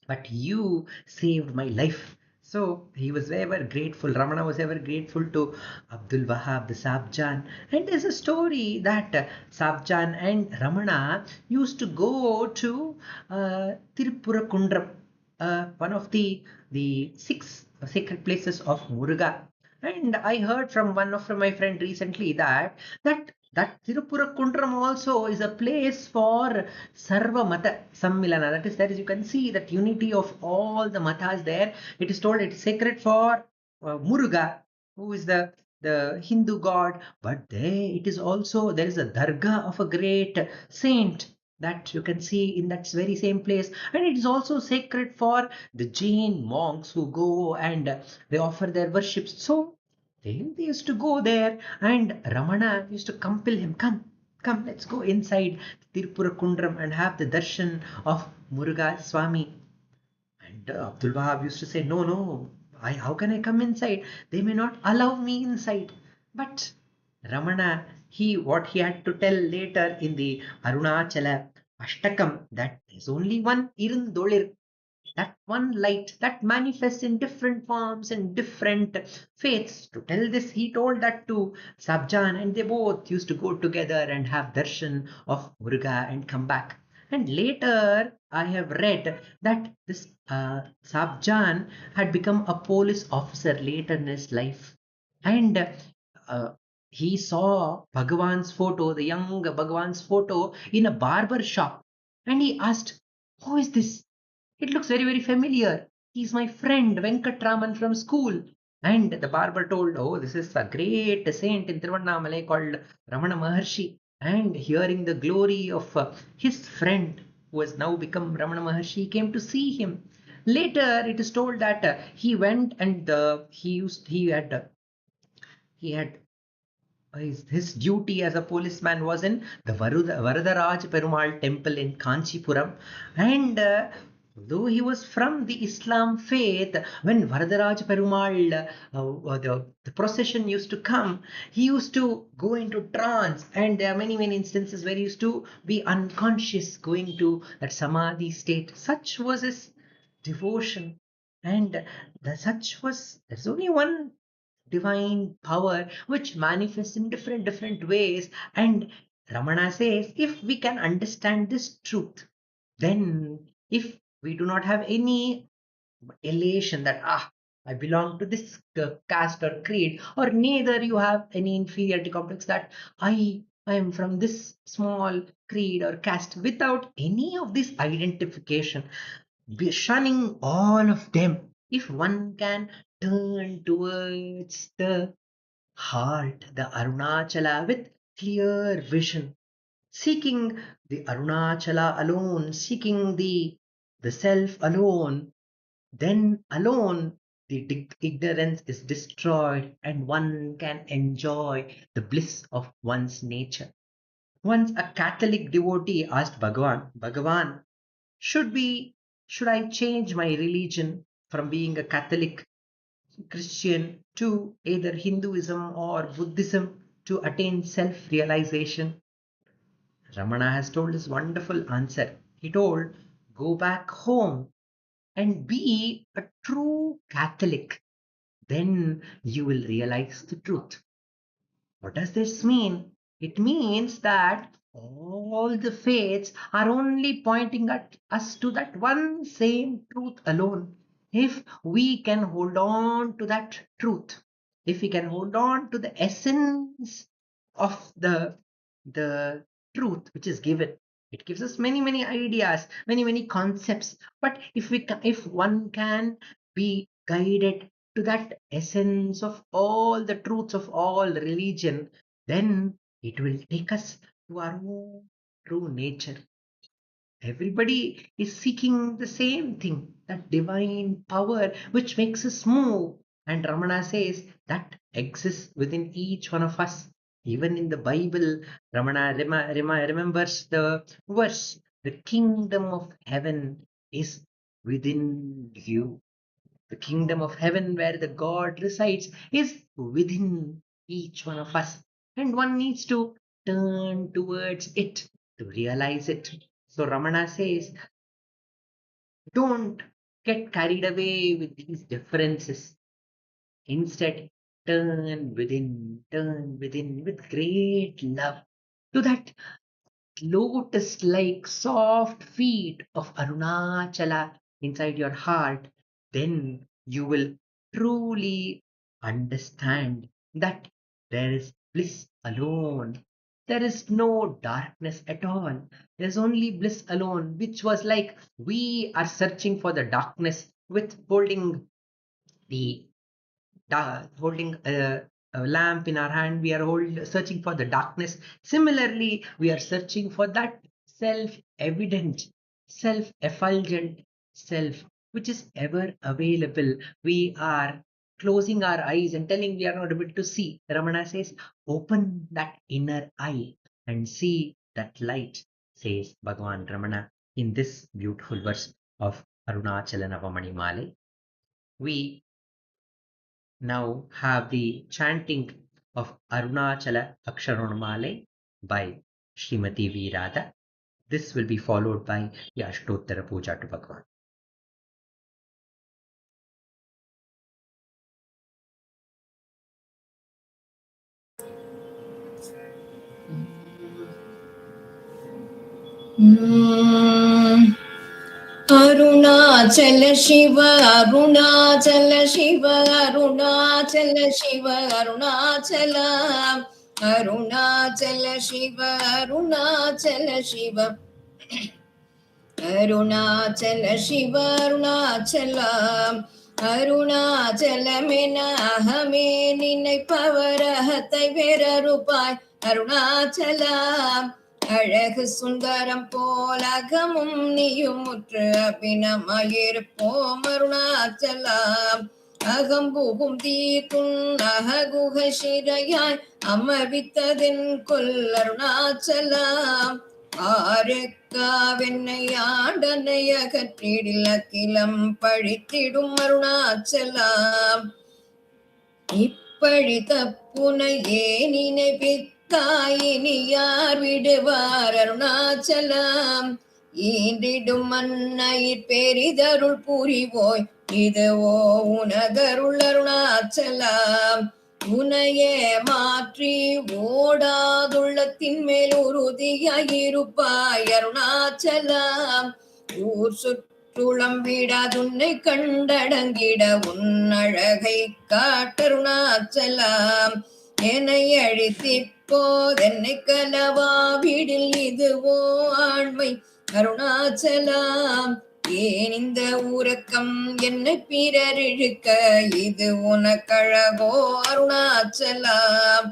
A: But you saved my life. So he was ever grateful. Ramana was ever grateful to Abdul Wahab, the Sabjan. And there's a story that Sabjan and Ramana used to go to Tirupura Kundram, one of the 6 sacred places of Muruga. And I heard from one of my friend recently that Tirupura Kundram also is a place for Sarva Mata Sammilana. That is, you can see that unity of all the matas there. It is told it's sacred for Muruga, who is the Hindu god. But there is a dargah of a great saint that you can see in that very same place, and it is also sacred for the Jain monks who go and they offer their worships. So they used to go there, and Ramana used to compel him, come, let's go inside Tirupura Kundram and have the darshan of Muruga Swami. And Abdul Wahab used to say, no, how can I come inside? They may not allow me inside. But Ramana, what he had to tell later in the Arunachala Ashtakam, that there's only one Irundolir. that one light that manifests in different forms and different faiths. To tell this, he told that to Sabjan, and they both used to go together and have darshan of Muruga and come back. And later, I have read that this Sabjan had become a police officer later in his life. And he saw Bhagavan's photo, the young Bhagavan's photo, in a barber shop. And he asked, "Who is this? It looks very, very familiar. He's my friend Venkatraman from school." And the barber told, "Oh, this is a great saint in Tiruvannamalai called Ramana Maharshi." And hearing the glory of his friend, who has now become Ramana Maharshi, he came to see him. Later, it is told that he went and he had his duty as a policeman was in the Varadaraj Perumal temple in Kanchipuram. And though he was from the Islam faith, when Varadaraj Perumal, the procession used to come, he used to go into trance. And there are many, many instances where he used to be unconscious, going to that samadhi state. Such was his devotion. And there's only one divine power which manifests in different ways. And Ramana says, if we can understand this truth, then if we do not have any elation that I belong to this caste or creed, or neither you have any inferiority complex that I am from this small creed or caste, without any of this identification, shunning all of them, if one can turn towards the heart, the Arunachala, with clear vision, seeking the Arunachala alone, seeking the self alone, then alone the ignorance is destroyed and one can enjoy the bliss of one's nature. Once a Catholic devotee asked Bhagavan, should I change my religion from being a Catholic Christian to either Hinduism or Buddhism to attain self-realization? Ramana has told this wonderful answer. He told, go back home and be a true Catholic. Then you will realize the truth. What does this mean? It means that all the faiths are only pointing at us to that one same truth alone. If we can hold on to that truth, if we can hold on to the essence of the truth which is given, it gives us many, many ideas, many, many concepts. But if one can be guided to that essence of all the truths of all religion, then it will take us to our own true nature. Everybody is seeking the same thing, that divine power which makes us move. And Ramana says that exists within each one of us. Even in the Bible, Ramana remembers the verse, the kingdom of heaven is within you. The kingdom of heaven where the God resides is within each one of us. And one needs to turn towards it to realize it. So Ramana says, don't get carried away with these differences. Instead, turn within with great love to that lotus like soft feet of Arunachala inside your heart. Then you will truly understand that there is bliss alone. There is no darkness at all. There's only bliss alone, which was like we are searching for the darkness with holding the holding a lamp in our hand. We are searching for the darkness. Similarly, we are searching for that self-evident, self-effulgent self, which is ever available. We are closing our eyes and telling we are not able to see. Ramana says, open that inner eye and see that light, says Bhagavan Ramana in this beautiful verse of Arunachala Navamani Malai. We now have the chanting of Arunachala Aksharamanamalai by Srimati V. Radha. This will be followed by the Ashtottara puja to Bhagavan.
C: Arunachal சிவ அருணாச்சல சிவ அருணாச்சல சிவ அருணாச்சல அருணாச்சல சிவ அருணாச்சல சிவ அருணாச்சல சிவ அருணாச்சல அருணாச்சலமென அகமே நினைப்பவர் அகத்தை வேறறுப்பாய் அருணாச்சலா அழகு சுந்தரம் போலகமும் நீயும் முற்று அபினமாயிருப்போம் அருணாச்சலா அகம்புகும் தீர்க்கும் அககுக சிறையாய் அமர்வித்ததென் கொல் அருணாச்சலா ஆருக்காவென்னை ஆண்டனை அகற்றிடில் அகிலம் பழித்திடும் அருணாச்சலா இப்பழி தப்புனையே நினைப்பித்தாயினி யார் விடுவார் அருணாச்சலம் ஈண்டிடும் மன்னையிற் பெரிதருள் புரிவோய் இதுவோ உனதருள் அருணாச்சலம் உனையே மாற்றி ஓடாதுள்ளத்தின் மேல் உறுதியாயிருப்பாய் அருணாச்சலம் ஊர் சுற்றுளம் விடாதுன்னை கண்டடங்கிட உன்னழகை காட்டருணாச்சலம் என்னை அழித்திப்போதென்னை கலவாவிடில் இதுவோ ஆண்மை அருணாச்சலம் ஏன் இந்த ஊரக்கம் என்னை பிறர் இழுக்க இது உனக்கழகோ அருணாச்சலம்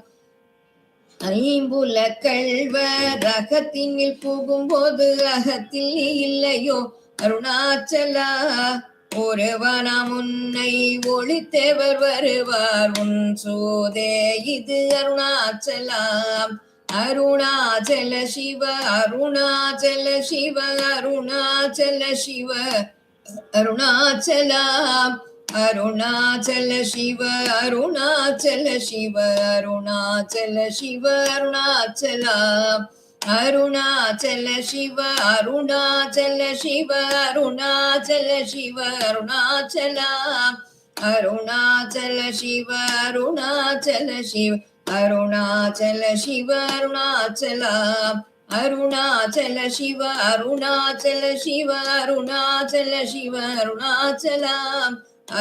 C: ஐம்புல கள்வர் அகத்தினில் புகும்போது அகத்தில் இல்லையோ அருணாச்சலா ஒருவனாம் உன்னை ஒளித்தேவர் வருவார் உன் சோதே இது அருணாச்சலம் அருணாச்சல சிவ அருணாச்சல சிவ அருணாச்சல சிவ அருணாச்சலா அருணாச்சல சிவ அருணாச்சல சிவ அருணாச்சல சிவ அருணாச்சலா அருணாச்சல சிவ அருணாச்சல சிவ அருணாச்சல சிவ அருணாச்சலா அருணாச்சல சிவ அருணாச்சல சிவ அருணாச்சல சிவ அருணாச்சலா அருணாச்சல சிவ அருணாச்சல சிவ அருணாச்சல சிவ அருணாச்சலா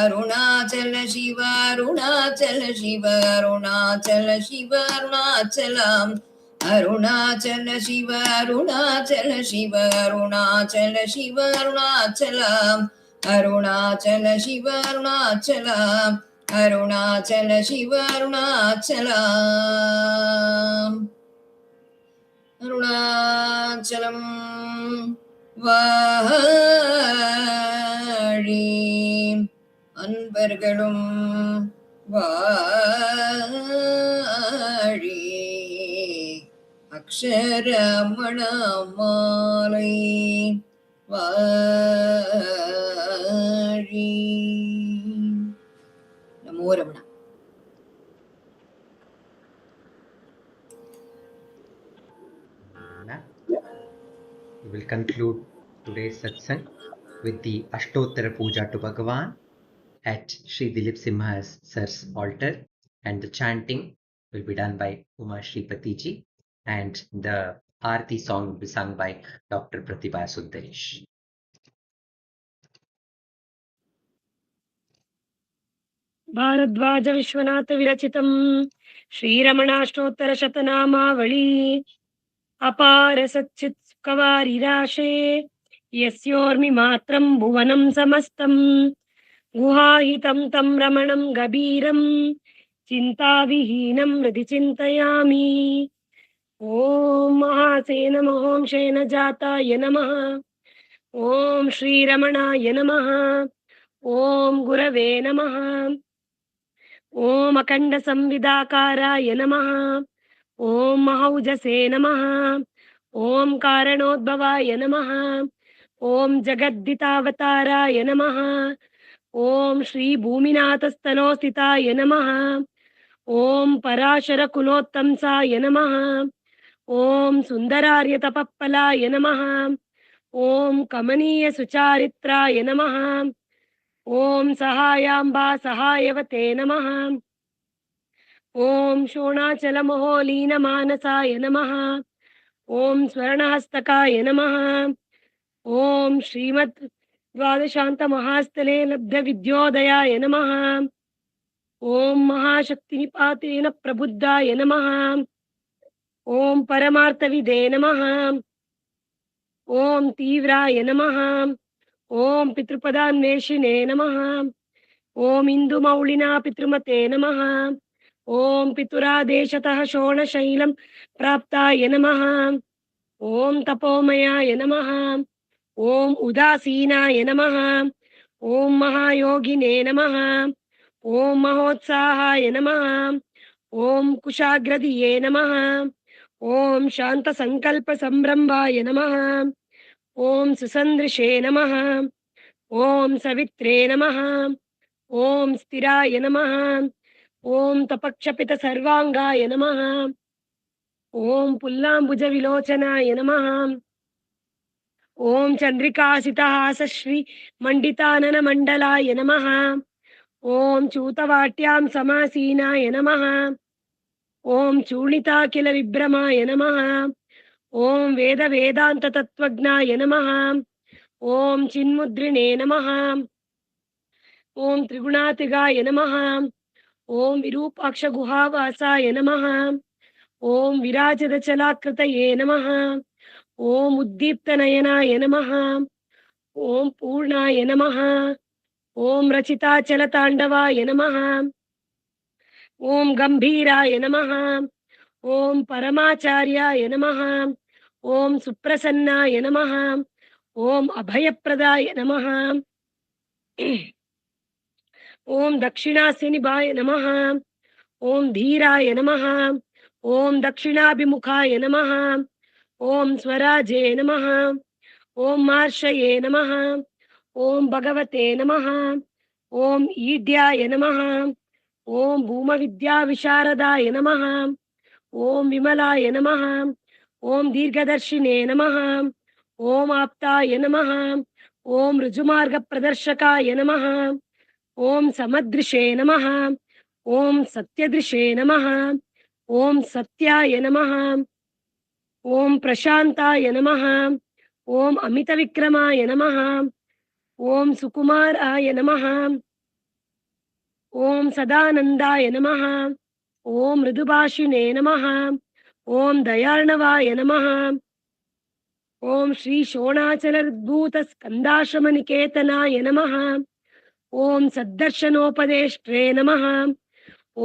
C: அருணாச்சல சிவ அருணாச்சல சிவ அருணாச்சல சிவ அருணாச்சலம் அருணாச்சல சிவ அருணாச்சல சிவ அருணாச்சல சிவ அருணாச்சலம் அருணாச்சல சிவ அருணாச்சலம் அருணாச்சல சிவ அருணாச்சலம் அருணாச்சலம் வாழி அன்பர்களும் வாழி அக்ஷரமணமாலை வாழி. நமோ Ramana.
A: We will conclude today's satsang with the Ashtottara puja to Bhagavan at Sri Dileep Simha's Sir's altar, and the chanting will be done by Uma Sripathy ji, and the Arati song will be sung by Dr. Pratibha Sundaresh.
B: Bhardwaj Vishwanath विरचितं श्रीरमणाष्टोत्तर शतनामावली अपार सच्चित् कवारिराशे यस्योर्मि मात्रं भुवनं समस्तं गुहाहितं तं रमणं गभीरं चिन्ताविहीनं हृदि चिन्तयामि. ॐ Mahasen महों Shane जाताय नमः. ॐ श्रीरमणाय नमः. ॐ गुरवे नमः. ॐ अखण्ड संविदाकाराय नमः. ॐ महौजसे नमः. ॐ कारणोद्भवाय नमः. ॐ जगद्दितावताराय नमः. ॐ श्री भूमिनाथस्तनोस्थिताय नमः. ॐ पराशर कुलोत्तंसाय नमः. ॐ सुन्दरार्य तपःफलाय नमः. ॐ कमनीय सुचारित्राय नमः. ॐ सहायाम्बा सहायवते नमः. ॐ शोणाचलमहोलीनमानसाय नमः. ॐ स्वर्णहस्तकाय नमः। ॐ श्रीमद् द्वादशान्तमहास्थले लब्धविद्योदयाय नमः। ॐ महाशक्तिनिपातेन प्रबुद्धाय नमः। ॐ परमार्थविदे नमः। ॐ तीव्राय नमः। ॐ पितृपदान्वेषिणे नमः। ॐ इन्दुमौलिना पितृमते नमः। ॐ पितुरादेशतः शोणशैलं प्राप्ताय नमः। ॐ तपोमयाय नमः। ॐ उदासीनाय नमः। ॐ महायोगिने नमः। ॐ महोत्साहाय नमः। ॐ कुशाग्रदिये नमः। ॐ शान्तसङ्कल्पसम्रम्भाय नमः। ॐ सुसन्दृशे नमः। ॐ सवित्रे नमः। ॐ स्थिराय नमः। ॐ तपक्षपितसर्वाङ्गाय नमः। ॐ पुल्लाम्बुजविलोचनाय नमः। ॐ चन्द्रिकासितहासश्री मण्डिताननमण्डलाय नमः। ॐ चूतवाट्यां समासीनाय नमः। ॐ चूर्णिताखिलविभ्रमाय नमः। ॐ वेदवेदान्ततत्त्वज्ञाय नमः। ॐ चिन्मुद्रिणे नमः। ॐ त्रिगुणातिगाय नमः। ॐ विरूपाक्षगुहावासाय नमः। ॐ विराजदचलाकृतये नमः। ॐ उद्दीप्तनयनाय नमः। ॐ पूर्णाय नमः। ॐ रचिताचलताण्डवाय नमः। ॐ गम्भीराय नमः। ॐ परमाचार्याय नमः। ॐ सुप्रसन्नाय नमः। ॐ अभयप्रदाय नमः। ॐ दक्षिणास्यनिभाय नमः। ॐ धीराय नमः। ॐ दक्षिणाभिमुखाय नमः। ॐ स्वराजे नमः। ॐ मार्शये नमः। ॐ भगवते नमः। ॐ ईड्याय नमः। ॐ भूमविद्याविशारदाय नमः। ॐ विमलाय नमः। ॐ दीर्घदर्शिने नमः। ॐ आप्ताय नमः। ॐ ऋजुमार्गप्रदर्शकाय नमः। ॐ समदृशे नमः। ॐ सत्यदृशे नमः। ॐ सत्याय नमः। ॐ प्रशान्ताय नमः। ॐ अमितविक्रमाय नमः। ॐ सुकुमाराय नमः। ॐ सदानन्दाय नमः। ॐ मृदुभाषिणे नमः। ॐ दयार्णवाय नमः। ॐ श्री शोणाचलद्भूतस्कन्दाश्रमनिकेतनाय नमः। ॐ सद्दर्शनोपदेष्ट्रे नमः।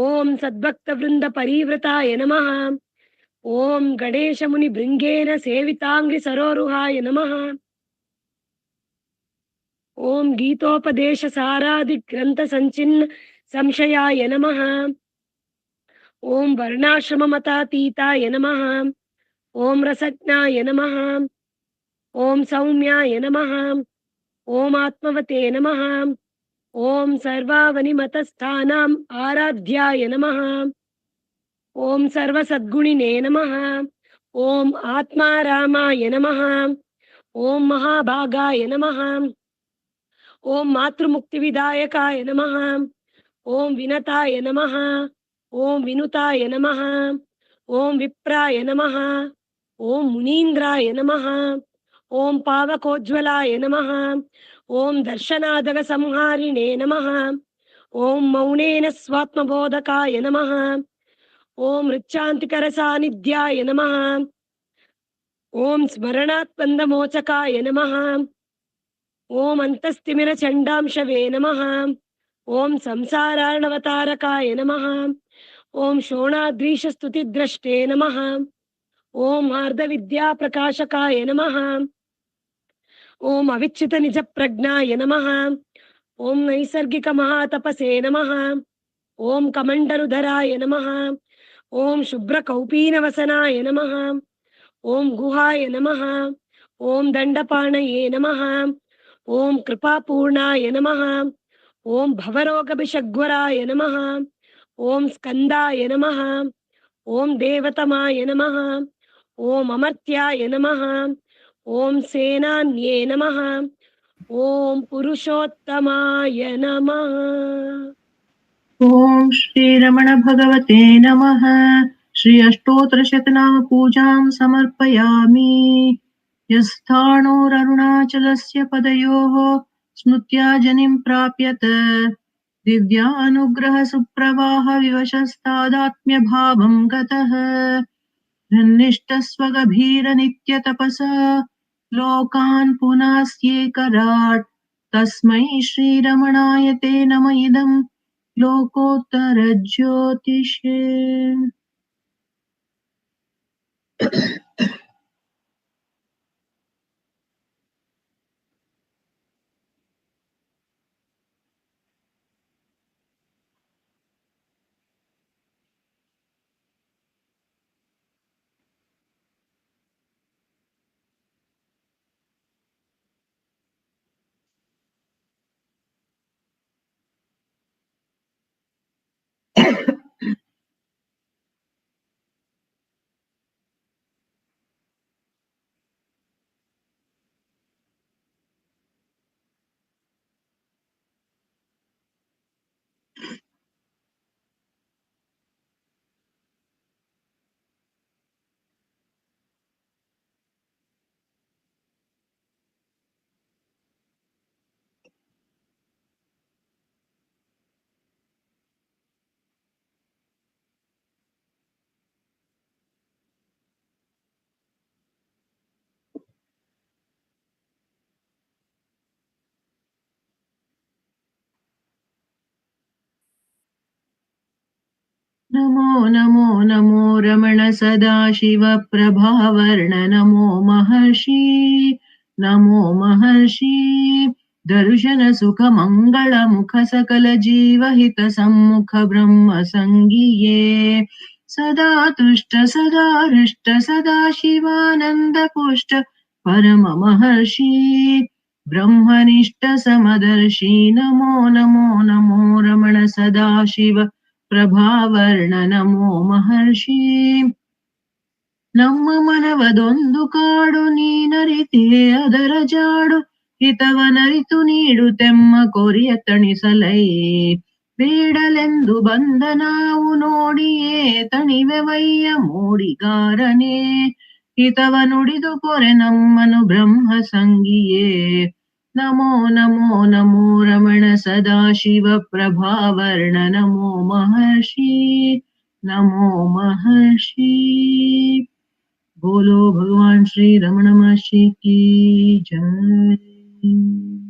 B: ॐ सद्भक्तवृन्दपरिवृताय नमः। ॐ गणेशमुनिभृङ्गेन सेविताङ्घ्रिसरोरुहाय नमः। ॐ गीतोपदेशसारादिग्रन्थसञ्चिन्न संशयाय नमः। ॐ वर्णाश्रममतातीताय नमः। ॐ रसज्ञाय नमः। ॐ सौम्याय नमः। ॐ आत्मवते नमः। ॐ सर्वावनिमतस्थानाम् आराध्याय नमः। ॐ सर्वसद्गुणिने नमः। ॐ आत्मारामाय नमः। ॐ महाभागाय नमः। ॐ मातृमुक्तिविदायकाय नमः। ॐ विनताय नमः। ॐ विनुताय नमः। ॐ विप्राय नमः। ॐ मुनीन्द्राय नमः। ॐ पावकोज्ज्वलाय नमः। ॐ दर्शनादगसंहारिणे नमः। ॐ मौनेन स्वात्मबोधकाय नमः। ॐ ऋच्छान्तिकरसान्निध्याय नमः। ॐ स्मरणात्पन्दमोचकाय नमः। ॐ अन्तस्तिमिरचण्डांशवे नमः। ॐ संसारार्णवतारकाय नमः। ॐ शोणाद्रीशस्तुतिद्रष्टे नमः। ॐ आर्धविद्याप्रकाशकाय नमः। ॐ अविच्युतनिजप्रज्ञाय नमः। ॐ नैसर्गिकमहातपसे नमः। ॐ कमण्डलुधराय नमः। ॐ शुभ्रकौपीनवसनाय नमः। ॐ गुहाय नमः। ॐ दण्डपाणये नमः। ॐ कृपापूर्णाय नमः। ॐ भवरोगभिषग्वराय नमः। ॐ स्कन्दाय नमः। ॐ देवतमाय नमः। ॐ अमर्त्याय नमः। ॐ सेनान्ये नमः। ॐ पुरुषोत्तमाय नमः।
D: ॐ श्रीरमण भगवते नमः। श्री अष्टोत्तर शतनाम पूजां समर्पयामि। यस्थाणोररुणाचलस्य पदयोः स्मृत्या जनिं प्राप्यत दिव्यानुग्रह सुप्रवाह विवशस्तादात्म्यभावं गतः धन्निष्ठस्वगभीरनित्यतपसा लोकान् पुनास्येकराट् तस्मै श्रीरमणाय ते नम इदं लोकोत्तरज्योतिषे। नमो नमो नमो रमण सदाशिव प्रभावर्ण नमो महर्षि नमो महर्षि दर्शन सुख मंगल मुख सकल जीव हित सम्मुख ब्रह्म संगिये सदा तुष्ट सदा हृष्ट सदा शिवानंद पुष्ट परम महर्षि ब्रह्मनिष्ठ समदर्शी नमो नमो नमो रमण सदाशिव ಪ್ರಭಾವರ್ಣ ನಮೋ ಮಹರ್ಷಿ ನಮ್ಮ ಮನವದೊಂದು ಕಾಡು ನೀನರಿತೆ ಅದರ ಜಾಡು ಹಿತವನರಿತು ನೀಡುತ್ತೆಮ್ಮ ಕೊರಿಯ ತಣಿಸಲೈ ಬೇಡಲೆಂದು ಬಂದ ನಾವು ನೋಡಿಯೇ ತಣಿವೆವಯ್ಯ ಮೋಡಿಗಾರನೇ ಹಿತವ ನುಡಿದು ಪೊರೆ ನಮ್ಮನು ಬ್ರಹ್ಮ ಸಂಗಿಯೇ नमो नमो नमो रमण सदाशिव प्रभावर्ण नमो महर्षि नमो महर्षि। बोलो भगवान श्री रमण महर्षि की जय।